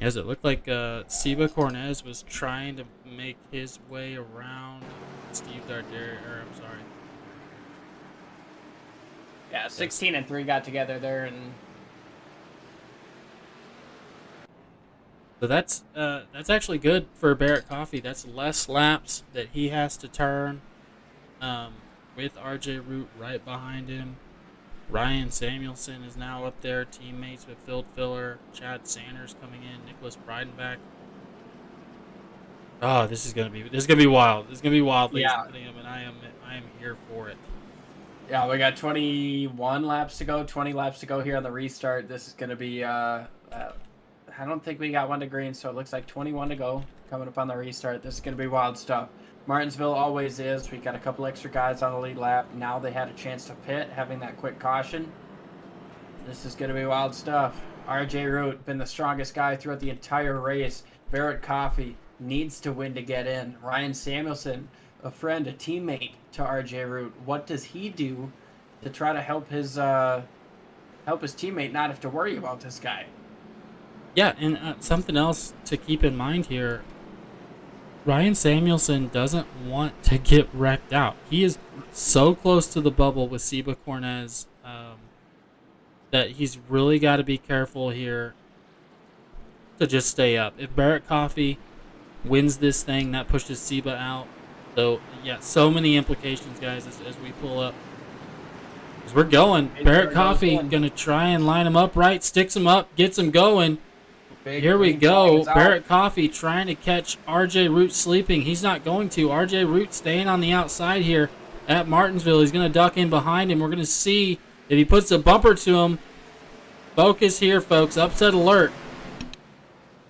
Yes, it looked like Seba Cornez was trying to make his way around Steve Dardere, or I'm sorry. Yeah, 16 and 3 got together there, and so that's actually good for Barrett Coffee. That's less laps that he has to turn, with RJ Root right behind him. Ryan Samuelson is now up there, teammates with Phil Filler, Chad Sanders coming in, Nicholas Breidenbach. Oh, this is gonna be wild. This is gonna be wild, ladies and gentlemen, and I am here for it. Yeah, we got 21 laps to go, 20 laps to go here on the restart. This is gonna be I don't think we got one to green, so it looks like 21 to go coming up on the restart. This is gonna be wild stuff. Martinsville always is. We got a couple extra guys on the lead lap. Now they had a chance to pit, having that quick caution. This is going to be wild stuff. RJ Root, been the strongest guy throughout the entire race. Barrett Coffee needs to win to get in. Ryan Samuelson, a friend, a teammate to RJ Root. What does he do to try to help his teammate not have to worry about this guy? Yeah, and something else to keep in mind here. Ryan Samuelson doesn't want to get wrecked out. He is so close to the bubble with Seba Cornez that he's really got to be careful here to just stay up. If Barrett Coffee wins this thing, that pushes Seba out. So, yeah, so many implications, guys, as we pull up. As we're going, Barrett Coffee going to try and line him up right, sticks him up, gets him going. Here we go. Barrett Coffee trying to catch RJ Root sleeping. He's not going to. RJ Root staying on the outside here at Martinsville. He's going to duck in behind him. We're going to see if he puts a bumper to him. Focus here, folks. Upset alert.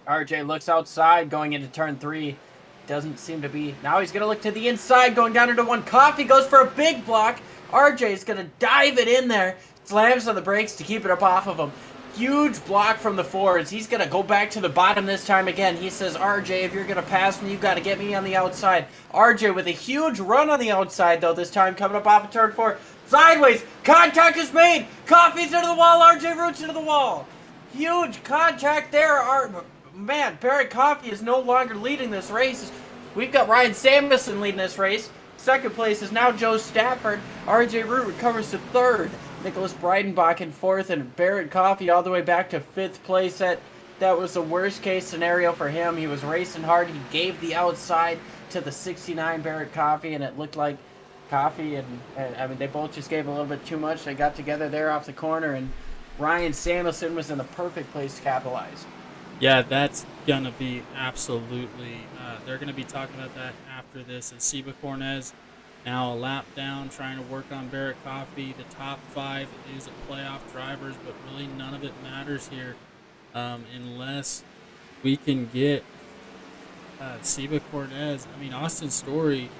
RJ looks outside going into turn 3. Doesn't seem to be. Now he's going to look to the inside going down into 1. Coffee goes for a big block. RJ is going to dive it in there. Slams on the brakes to keep it up off of him. Huge block from the Fords. He's going to go back to the bottom this time again. He says, RJ, if you're going to pass me, you've got to get me on the outside. RJ with a huge run on the outside, though, this time coming up off of turn 4. Sideways. Contact is made. Coffee's into the wall. RJ Root's into the wall. Huge contact there. Man, Barrett Coffee is no longer leading this race. We've got Ryan Samuelson leading this race. Second place is now Joe Stafford. RJ Root recovers to 3rd. Nicholas Breidenbach in 4th, and Barrett Coffee all the way back to 5th place. That was the worst case scenario for him. He was racing hard. He gave the outside to the 69 Barrett Coffee, and it looked like Coffee and I mean, they both just gave a little bit too much. They got together there off the corner, and Ryan Samuelson was in the perfect place to capitalize. Yeah, that's going to be absolutely they're going to be talking about that after this. And Seba Cornez now a lap down, trying to work on Barrett Coffee. The top 5 is playoff drivers, but really none of it matters here unless we can get Seba Cornez. I mean, Austin Story.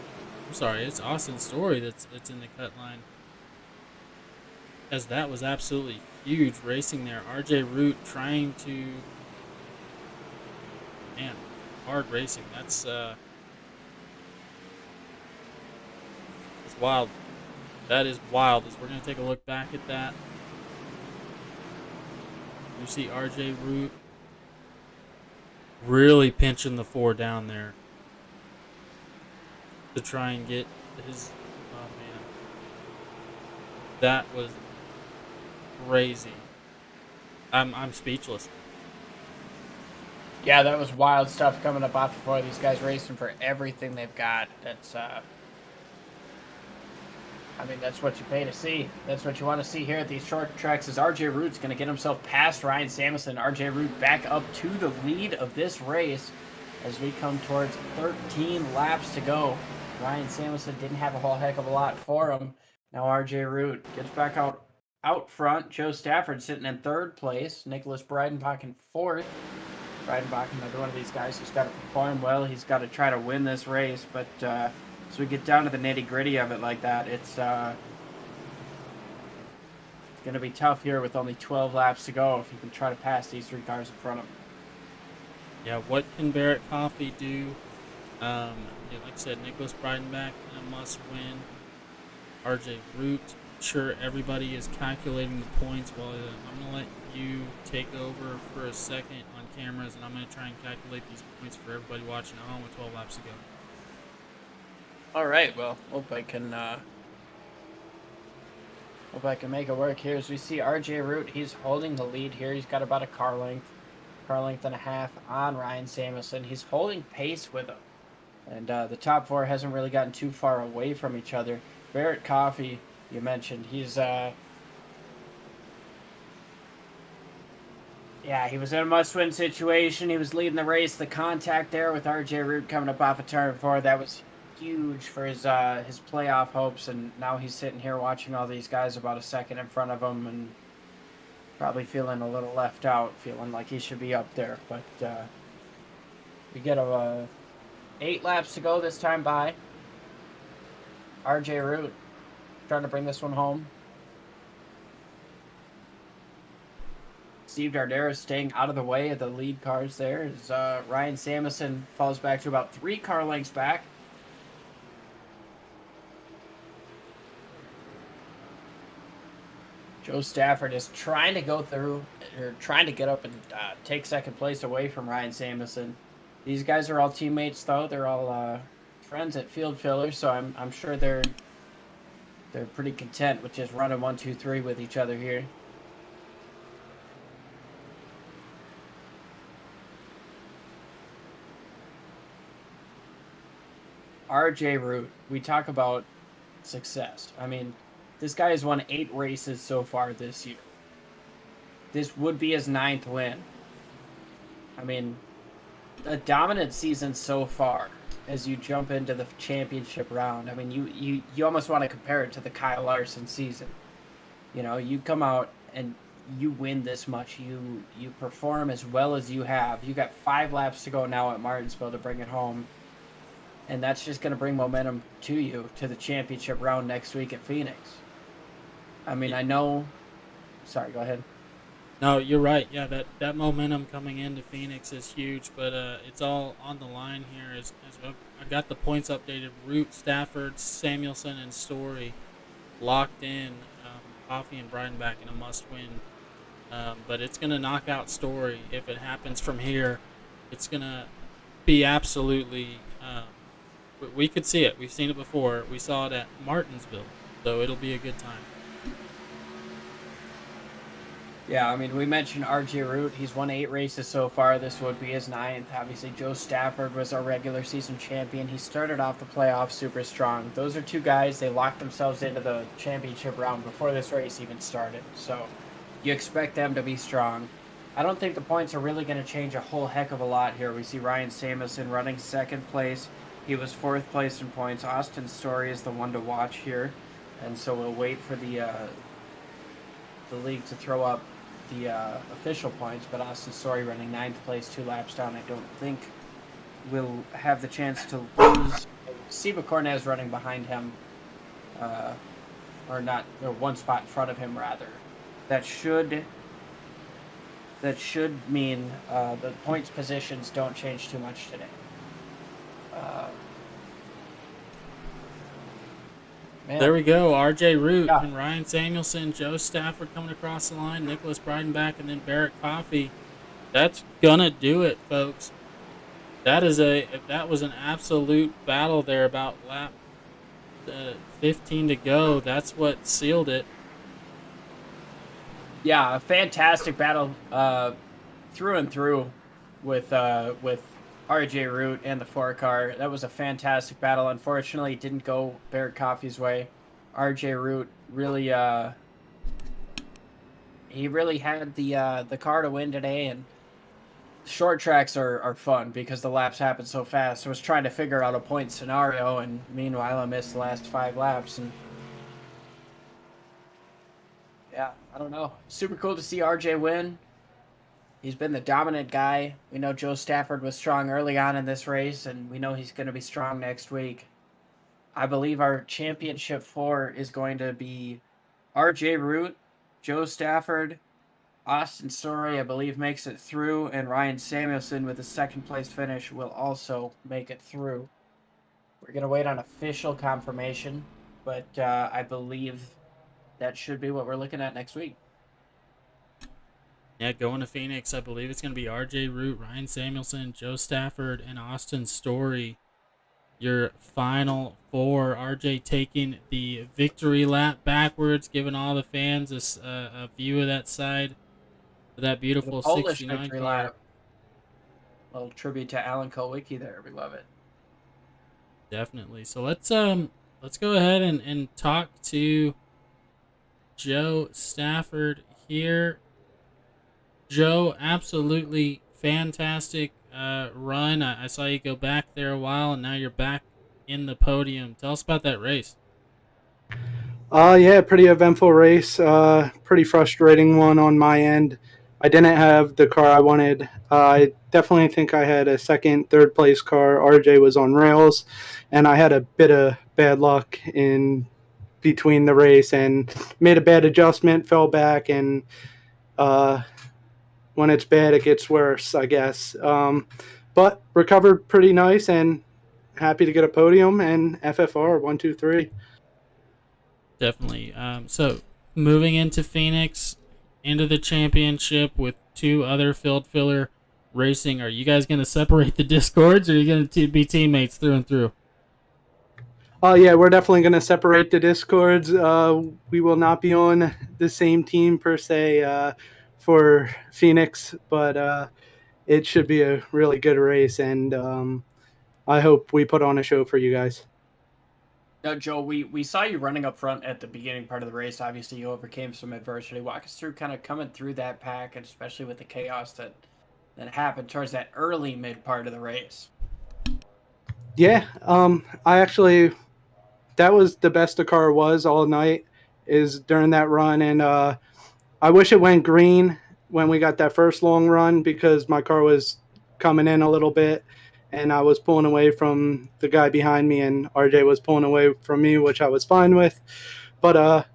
I'm sorry, it's Austin Story that's in the cut line. As that was absolutely huge racing there. RJ Root trying to, man, hard racing. That's wild. That is wild. As we're going to take a look back at that. You see RJ Root really pinching the 4 down there to try and get his. Oh man, that was crazy. I'm speechless. Yeah, that was wild stuff coming up off before. These guys racing for everything they've got. That's I mean, that's what you pay to see. That's what you want to see here at these short tracks. Is RJ Root's going to get himself past Ryan Samuelson. RJ Root back up to the lead of this race as we come towards 13 laps to go. Ryan Samuelson didn't have a whole heck of a lot for him. Now RJ Root gets back out front. Joe Stafford sitting in third place. Nicholas Breidenbach in fourth. Breidenbach, another one of these guys who's got to perform well. He's got to try to win this race. But as we get down to the nitty-gritty of it like that, it's going to be tough here with only 12 laps to go if you can try to pass these three cars in front of him. Yeah, what can Barrett Coffey do? Yeah, like I said, Nicholas Breidenbach in a must-win. RJ Root. Sure, everybody is calculating the points. Well, I'm going to let you take over for a second on cameras, and I'm going to try and calculate these points for everybody watching at home with 12 laps to go. All right, well, hope I can make it work here. As we see RJ Root, he's holding the lead here. He's got about a car length and a half on Ryan Samuelson. He's holding pace with him. And the top four hasn't really gotten too far away from each other. Barrett Coffey, you mentioned, he's he was in a must-win situation. He was leading the race. The contact there with RJ Root coming up off of turn 4, that was huge for his playoff hopes. And now he's sitting here watching all these guys about a second in front of him and probably feeling a little left out, feeling like he should be up there. But we get 8 laps to go this time by. RJ Root trying to bring this one home. Steve Dardera staying out of the way of the lead cars there as Ryan Samuelson falls back to about 3 car lengths back. Joe Stafford is trying to go through, or trying to get up and take second place away from Ryan Samuelson. These guys are all teammates, though. They're all friends at Field Fillers, so I'm sure they're pretty content with just running 1, 2, 3 with each other here. RJ Root, we talk about success. I mean, this guy has won 8 races so far this year. This would be his 9th win. I mean, a dominant season so far as you jump into the championship round. I mean, you almost want to compare it to the Kyle Larson season. You know, you come out and you win this much. You perform as well as you have. You got 5 laps to go now at Martinsville to bring it home. And that's just going to bring momentum to you to the championship round next week at Phoenix. I mean, I know... Sorry, go ahead. No, you're right. Yeah, that momentum coming into Phoenix is huge, but it's all on the line here. As I got the points updated, Root, Stafford, Samuelson, and Story locked in. Coffey and Breidenbach in a must-win. But it's going to knock out Story. If it happens from here, it's going to be absolutely... we could see it. We've seen it before. We saw it at Martinsville, so it'll be a good time. Yeah, I mean, we mentioned RJ Root. He's won 8 races so far. This would be his 9th. Obviously, Joe Stafford was our regular season champion. He started off the playoffs super strong. Those are 2 guys. They locked themselves into the championship round before this race even started. So you expect them to be strong. I don't think the points are really going to change a whole heck of a lot here. We see Ryan Samuelson running 2nd place. He was 4th place in points. Austin Story is the one to watch here. And so we'll wait for the league to throw up the official points, but Austin Story running 9th place, 2 laps down. I don't think we'll have the chance to lose. Seba Cornez running behind him, or 1 spot in front of him rather. That should mean the points positions don't change too much today. There we go. RJ Root and Ryan Samuelson, Joe Stafford coming across the line, Nicholas Breidenbach, and then Barrett Coffey. That's gonna do it, folks. That was an absolute battle there about lap 15 to go. That's what sealed it. Yeah, a fantastic battle through and through with RJ Root and the 4-car. That was a fantastic battle. Unfortunately, it didn't go Barrett Coffey's way. RJ Root really he really had the car to win today, and short tracks are fun because the laps happen so fast. So I was trying to figure out a point scenario, and meanwhile I missed the last 5 laps, and Yeah, I don't know. Super cool to see RJ win. He's been the dominant guy. We know Joe Stafford was strong early on in this race, and we know he's going to be strong next week. I believe our championship 4 is going to be RJ Root, Joe Stafford, Austin Story, I believe, makes it through, and Ryan Samuelson with a second place finish will also make it through. We're going to wait on official confirmation, but I believe that should be what we're looking at next week. Yeah, going to Phoenix, I believe it's going to be RJ Root, Ryan Samuelson, Joe Stafford, and Austin Story. Your final 4. RJ taking the victory lap backwards, giving all the fans a view of that side of that beautiful The Polish 69 victory car. lap. A little tribute to Alan Kulwicki there. We love it. Definitely. So let's go ahead and talk to Joe Stafford here. Joe, absolutely fantastic run. I saw you go back there a while, and now you're back in the podium. Tell us about that race. Yeah, pretty eventful race. Pretty frustrating one on my end. I didn't have the car I wanted. I definitely think I had a second, third place car. RJ was on rails, and I had a bit of bad luck in between the race and made a bad adjustment, fell back, and when it's bad, it gets worse, I guess. But recovered pretty nice and happy to get a podium and FFR 1, 2, 3. Definitely. So moving into Phoenix, into the championship with 2 other field filler racing, are you guys going to separate the discords, or are you going to be teammates through and through? Yeah, we're definitely going to separate the discords. We will not be on the same team per se for Phoenix, but it should be a really good race, and I hope we put on a show for you guys. Now, Joe, we saw you running up front at the beginning part of the race. Obviously, you overcame some adversity. Walk us through kind of coming through that pack, and especially with the chaos that happened towards that early mid part of the race. Yeah, I actually, that was the best the car was all night, is during that run, and I wish it went green when we got that first long run because my car was coming in a little bit and I was pulling away from the guy behind me and RJ was pulling away from me, which I was fine with. But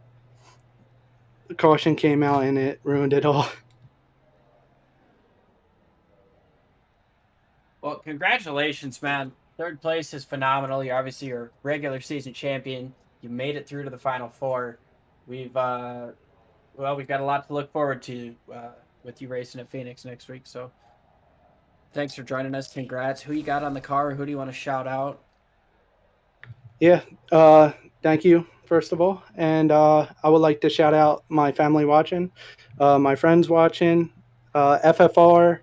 the caution came out and it ruined it all. Well, congratulations, man. Third place is phenomenal. You're obviously your regular season champion. You made it through to the final 4. We've got a lot to look forward to with you racing at Phoenix next week. So thanks for joining us. Congrats. Who you got on the car? Who do you want to shout out? Yeah, thank you, first of all. And I would like to shout out my family watching, my friends watching, FFR,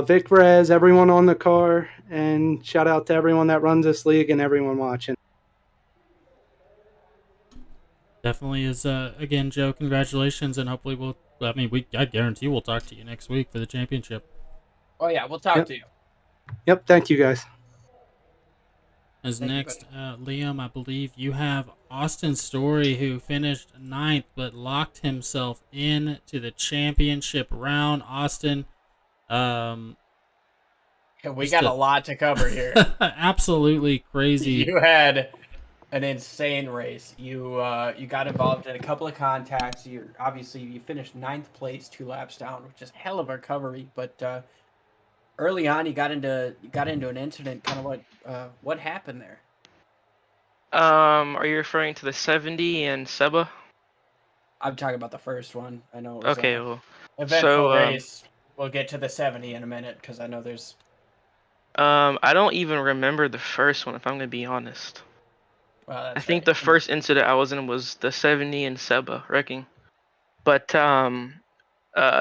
Vic Rez, everyone on the car, and shout out to everyone that runs this league and everyone watching. Definitely is. Again, Joe, congratulations, and hopefully I guarantee we'll talk to you next week for the championship. Oh, yeah, we'll talk to you. Yep, thank you, guys. Thank next, Liam, I believe you have Austin Story, who finished 9th but locked himself into the championship round. Austin, we got a lot to cover here. Absolutely crazy. You had an insane race. You got involved in a couple of contacts. You finished 9th place 2 laps down, which is hell of a recovery. But early on, you got into an incident. Kind of what happened there? Are you referring to the 70 and Seba? I'm talking about the first one. I know. It was Okay, well, eventful race. We'll get to the 70 in a minute because I know there's. I don't even remember the first one, if I'm gonna be honest. Well, I think the first incident I was in was the 70 and Seba wrecking, but the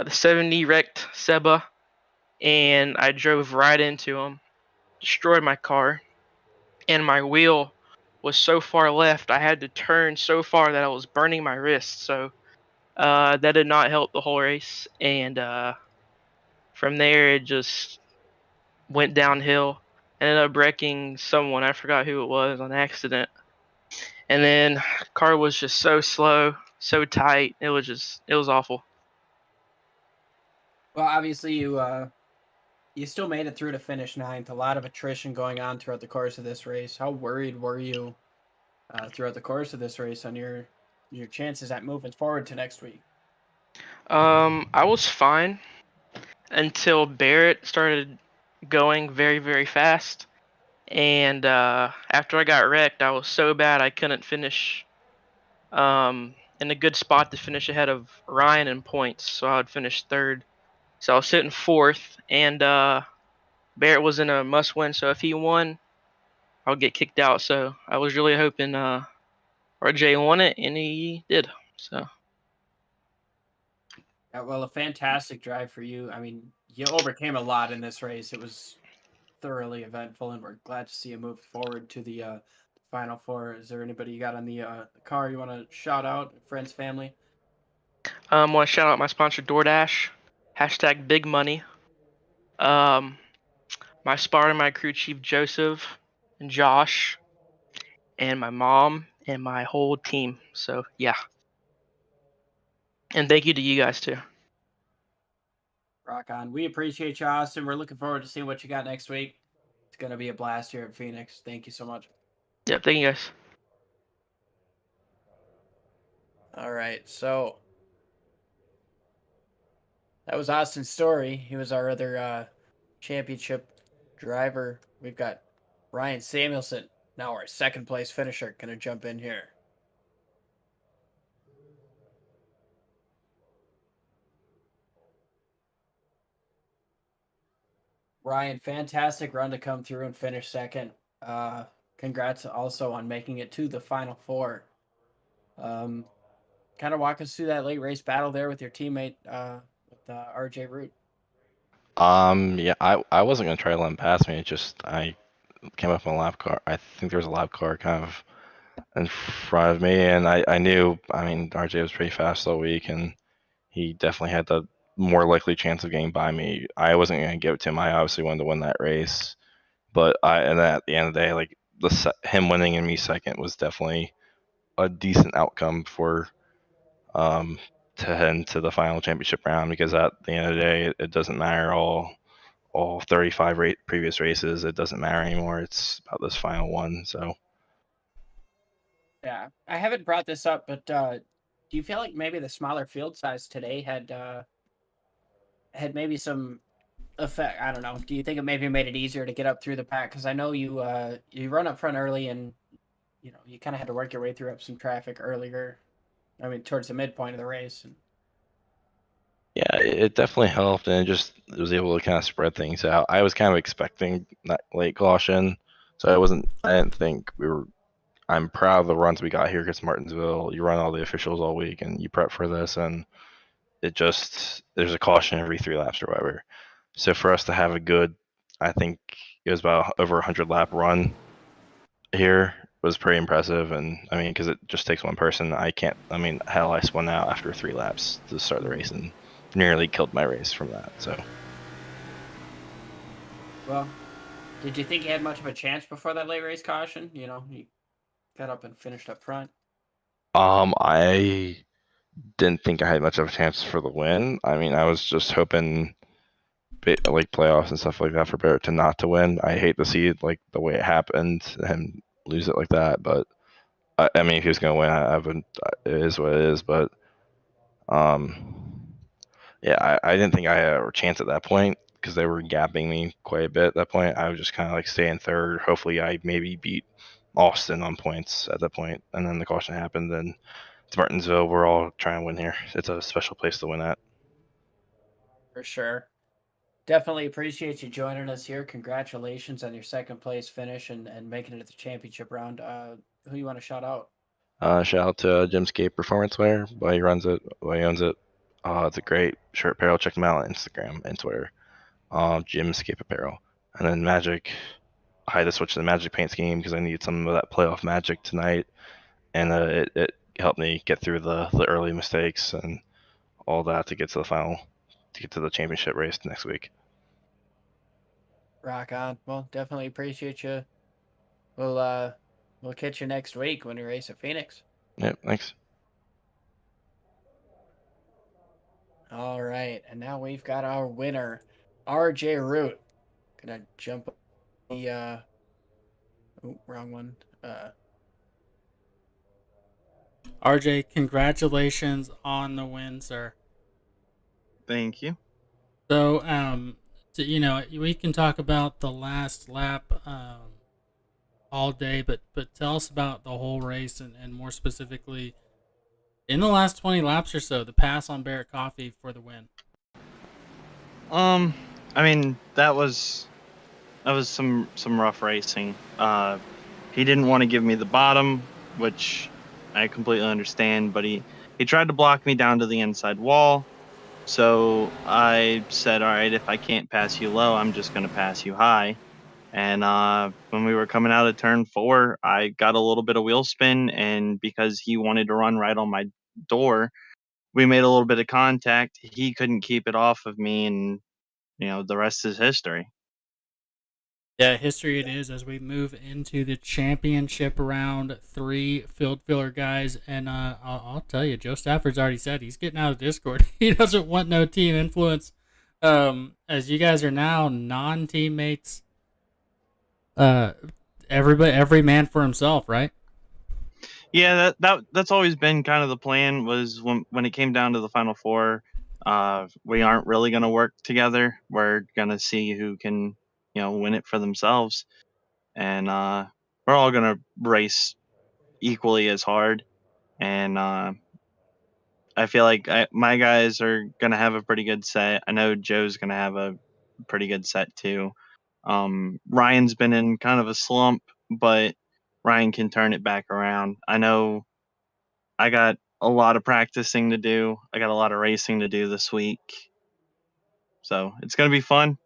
70 wrecked Seba, and I drove right into him, destroyed my car, and my wheel was so far left I had to turn so far that I was burning my wrist. So that did not help the whole race, and from there it just went downhill. Ended up wrecking someone, I forgot who it was, on accident. And then car was just so slow. so tight. It was awful. Well, obviously you still made it through to finish ninth. A lot of attrition going on throughout the course of this race. How worried were you throughout the course of this race on your chances at moving forward to next week? I was fine until Barrett started going very, very fast. And after I got wrecked, I was so bad I couldn't finish in a good spot to finish ahead of Ryan in points. So I would finish third. So I was sitting fourth, and Barrett was in a must-win. So if he won, I would get kicked out. So I was really hoping RJ won it, and he did. So. Well, a fantastic drive for you. I mean, you overcame a lot in this race. It was thoroughly eventful, and we're glad to see you move forward to the Final Four. Is there anybody you got on the car you want to shout out? Friends, family? I want to shout out my sponsor, DoorDash. # Big Money. My spotter and my crew chief, Joseph and Josh, and my mom and my whole team. So yeah. And thank you to you guys too. Rock on. We appreciate you, Austin. We're looking forward to seeing what you got next week. It's going to be a blast here at Phoenix. Thank you so much. Yep, thank you guys. All right, so that was Austin's story. He was our other championship driver. We've got Ryan Samuelson, now our second place finisher, going to jump in here. Ryan, fantastic run to come through and finish second. Congrats also on making it to the Final Four. Kind of walk us through that late race battle there with your teammate, with RJ Root. Yeah, I wasn't gonna try to let him pass me. It just I came up on a lap car. I think there was a lap car kind of in front of me, and I knew. I mean, RJ was pretty fast all week, and he definitely had the more likely chance of getting by me. I wasn't gonna give it to him. I obviously wanted to win that race, but and then at the end of the day, like him winning and me second was definitely a decent outcome for um to head into the final championship round, because at the end of the day, it doesn't matter all 35 previous races. It doesn't matter anymore. It's about this final one. So Yeah, I haven't brought this up, but do you feel like maybe the smaller field size today had maybe some effect? I don't know. Do you think it maybe made it easier to get up through the pack? Because I know you run up front early, and you kind of had to work your way through up some traffic earlier. I mean, towards the midpoint of the race. yeah, it definitely helped, and it just was able to kind of spread things out. I was kind of expecting that late caution, so I didn't think we were. I'm proud of the runs we got here against Martinsville. You run all the officials all week, and you prep for this, and there's a caution every 3 laps or whatever. So for us to have a good, I think it was about over 100 lap run here was pretty impressive. And I mean, because it just takes one person. I mean, hell, I spun out after 3 laps to start the race and nearly killed my race from that. So, Well, did you think you had much of a chance before that late race caution? You got up and finished up front. I didn't think I had much of a chance for the win. I mean, I was just hoping, like playoffs and stuff like that, for Barrett to not to win. I hate to see it like the way it happened, him lose it like that. But I mean, if he was gonna win, I would. It is what it is. But yeah, I didn't think I had a chance at that point because they were gapping me quite a bit at that point. I was just kind of like staying third. Hopefully, I maybe beat Austin on points at that point, and then the caution happened. And it's Martinsville. We're all trying to win here. It's a special place to win at. For sure. Definitely appreciate you joining us here. Congratulations on your second place finish and making it to the championship round. Who you want to shout out? Shout out to Jimscape Performance Wear. Why he runs it, why he owns it. It's a great shirt apparel. Check them out on Instagram and Twitter. Jimscape Apparel. And then Magic. I had to switch to the Magic paint scheme because I needed some of that playoff magic tonight, and it helped me get through the early mistakes and all that to get to the final, to get to the championship race next week. Rock on. Well, definitely appreciate you. We'll catch you next week when we race at Phoenix. Yep, thanks. All right, and now we've got our winner, RJ Root. Gonna jump the wrong one. RJ, congratulations on the win, sir. Thank you. So, we can talk about the last lap all day, but tell us about the whole race and more specifically, in the last 20 laps or so, the pass on Barrett Coffee for the win. I mean, that was some rough racing. He didn't want to give me the bottom, which I completely understand, but he tried to block me down to the inside wall. So I said, all right, if I can't pass you low, I'm just going to pass you high. And when we were coming out of turn 4, I got a little bit of wheel spin, and because he wanted to run right on my door, we made a little bit of contact. He couldn't keep it off of me, and the rest is history. Yeah, history it is as we move into the championship round. 3 field filler guys, and I'll tell you, Joe Stafford's already said he's getting out of Discord. He doesn't want no team influence. As you guys are now non-teammates, every man for himself, right? Yeah, that's always been kind of the plan. Was when it came down to the final 4, we aren't really going to work together. We're going to see who can win it for themselves, and we're all going to race equally as hard. And I feel like my guys are going to have a pretty good set. I know Joe's going to have a pretty good set too. Ryan's been in kind of a slump, but Ryan can turn it back around. I know I got a lot of practicing to do. I got a lot of racing to do this week. So it's going to be fun.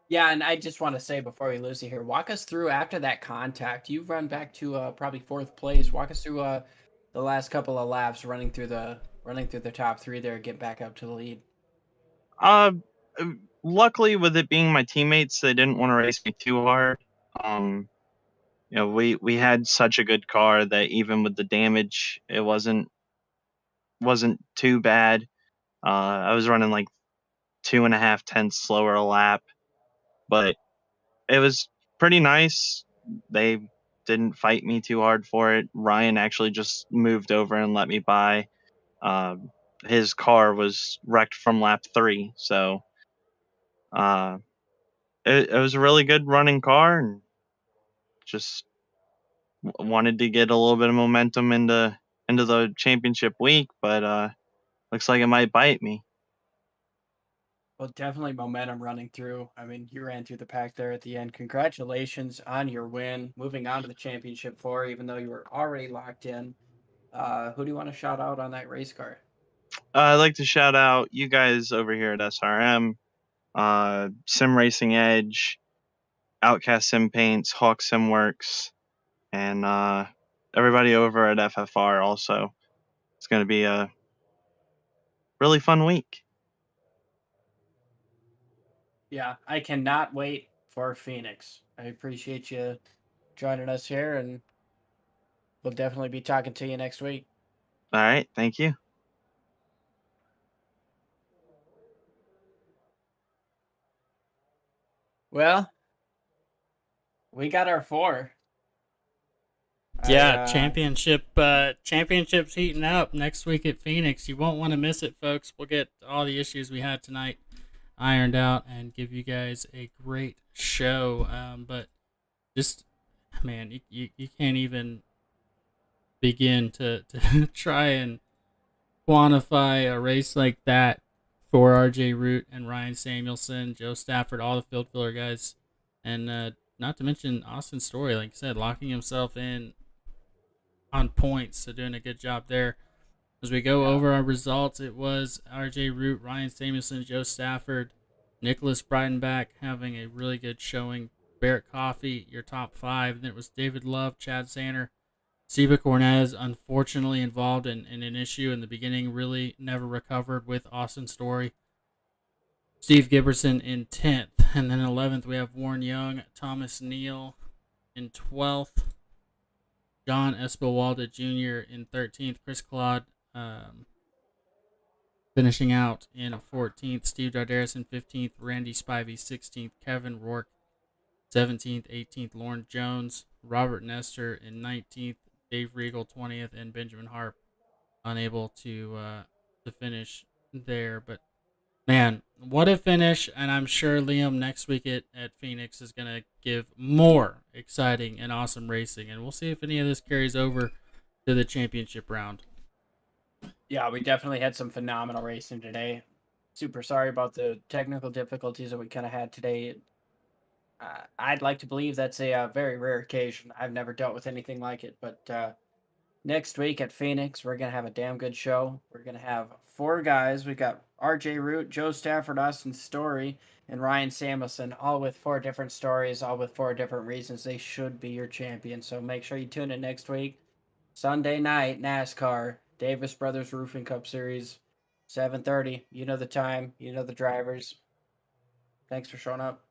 Yeah, and I just want to say before we lose you here, walk us through after that contact. You've run back to probably 4th place. Walk us through the last couple of laps, running through the top 3 there, get back up to the lead. Luckily, with it being my teammates, they didn't want to race me too hard. We had such a good car that even with the damage, it wasn't too bad. I was running like 2.5 tenths slower a lap, but it was pretty nice. They didn't fight me too hard for it. Ryan actually just moved over and let me by. His car was wrecked from lap 3, so it was a really good running car, and just wanted to get a little bit of momentum into the championship week, but looks like it might bite me. Well, definitely momentum running through. I mean, you ran through the pack there at the end. Congratulations on your win, moving on to the championship 4, even though you were already locked in. Who do you want to shout out on that race car? I'd like to shout out you guys over here at SRM, Sim Racing Edge, Outkast Sim Paints, Hawk Sim Works, and everybody over at FFR also. It's going to be a really fun week. Yeah, I cannot wait for Phoenix. I appreciate you joining us here, and we'll definitely be talking to you next week. All right, thank you. Well, we got our 4. Yeah, championship's heating up next week at Phoenix. You won't want to miss it, folks. We'll get all the issues we had tonight ironed out and give you guys a great show. But just, man, you can't even begin to try and quantify a race like that for RJ Root and Ryan Samuelson, Joe Stafford, all the field filler guys, and not to mention Austin Story, like I said, locking himself in on points, so doing a good job there. As we go over our results, it was RJ Root, Ryan Samuelson, Joe Stafford, Nicholas Breitenbach having a really good showing, Barrett Coffee, your top 5. Then it was David Love, Chad Sander, Seba Cornez, unfortunately involved in an issue in the beginning, really never recovered with Austin Story. Steve Giberson in 10th. And then 11th, we have Warren Young, Thomas Neal in 12th. John Espewalda Jr. in 13th. Chris Claude Finishing out in 14th, Steve Dardaris in 15th, Randy Spivey 16th, Kevin Rourke 17th, 18th, Lauren Jones, Robert Nestor in 19th, Dave Regal 20th, and Benjamin Harp unable to finish there. But man, what a finish! And I'm sure Liam next week at Phoenix is going to give more exciting and awesome racing, and we'll see if any of this carries over to the championship round. Yeah, we definitely had some phenomenal racing today. Super sorry about the technical difficulties that we kind of had today. I'd like to believe that's a very rare occasion. I've never dealt with anything like it, but next week at Phoenix, we're going to have a damn good show. We're going to have 4 guys. We got RJ Root, Joe Stafford, Austin Story, and Ryan Samuelson, all with 4 different stories, all with 4 different reasons they should be your champion. So make sure you tune in next week. Sunday Night Nascar, Davis Brothers Roofing Cup Series, 7:30. You know the time. You know the drivers. Thanks for showing up.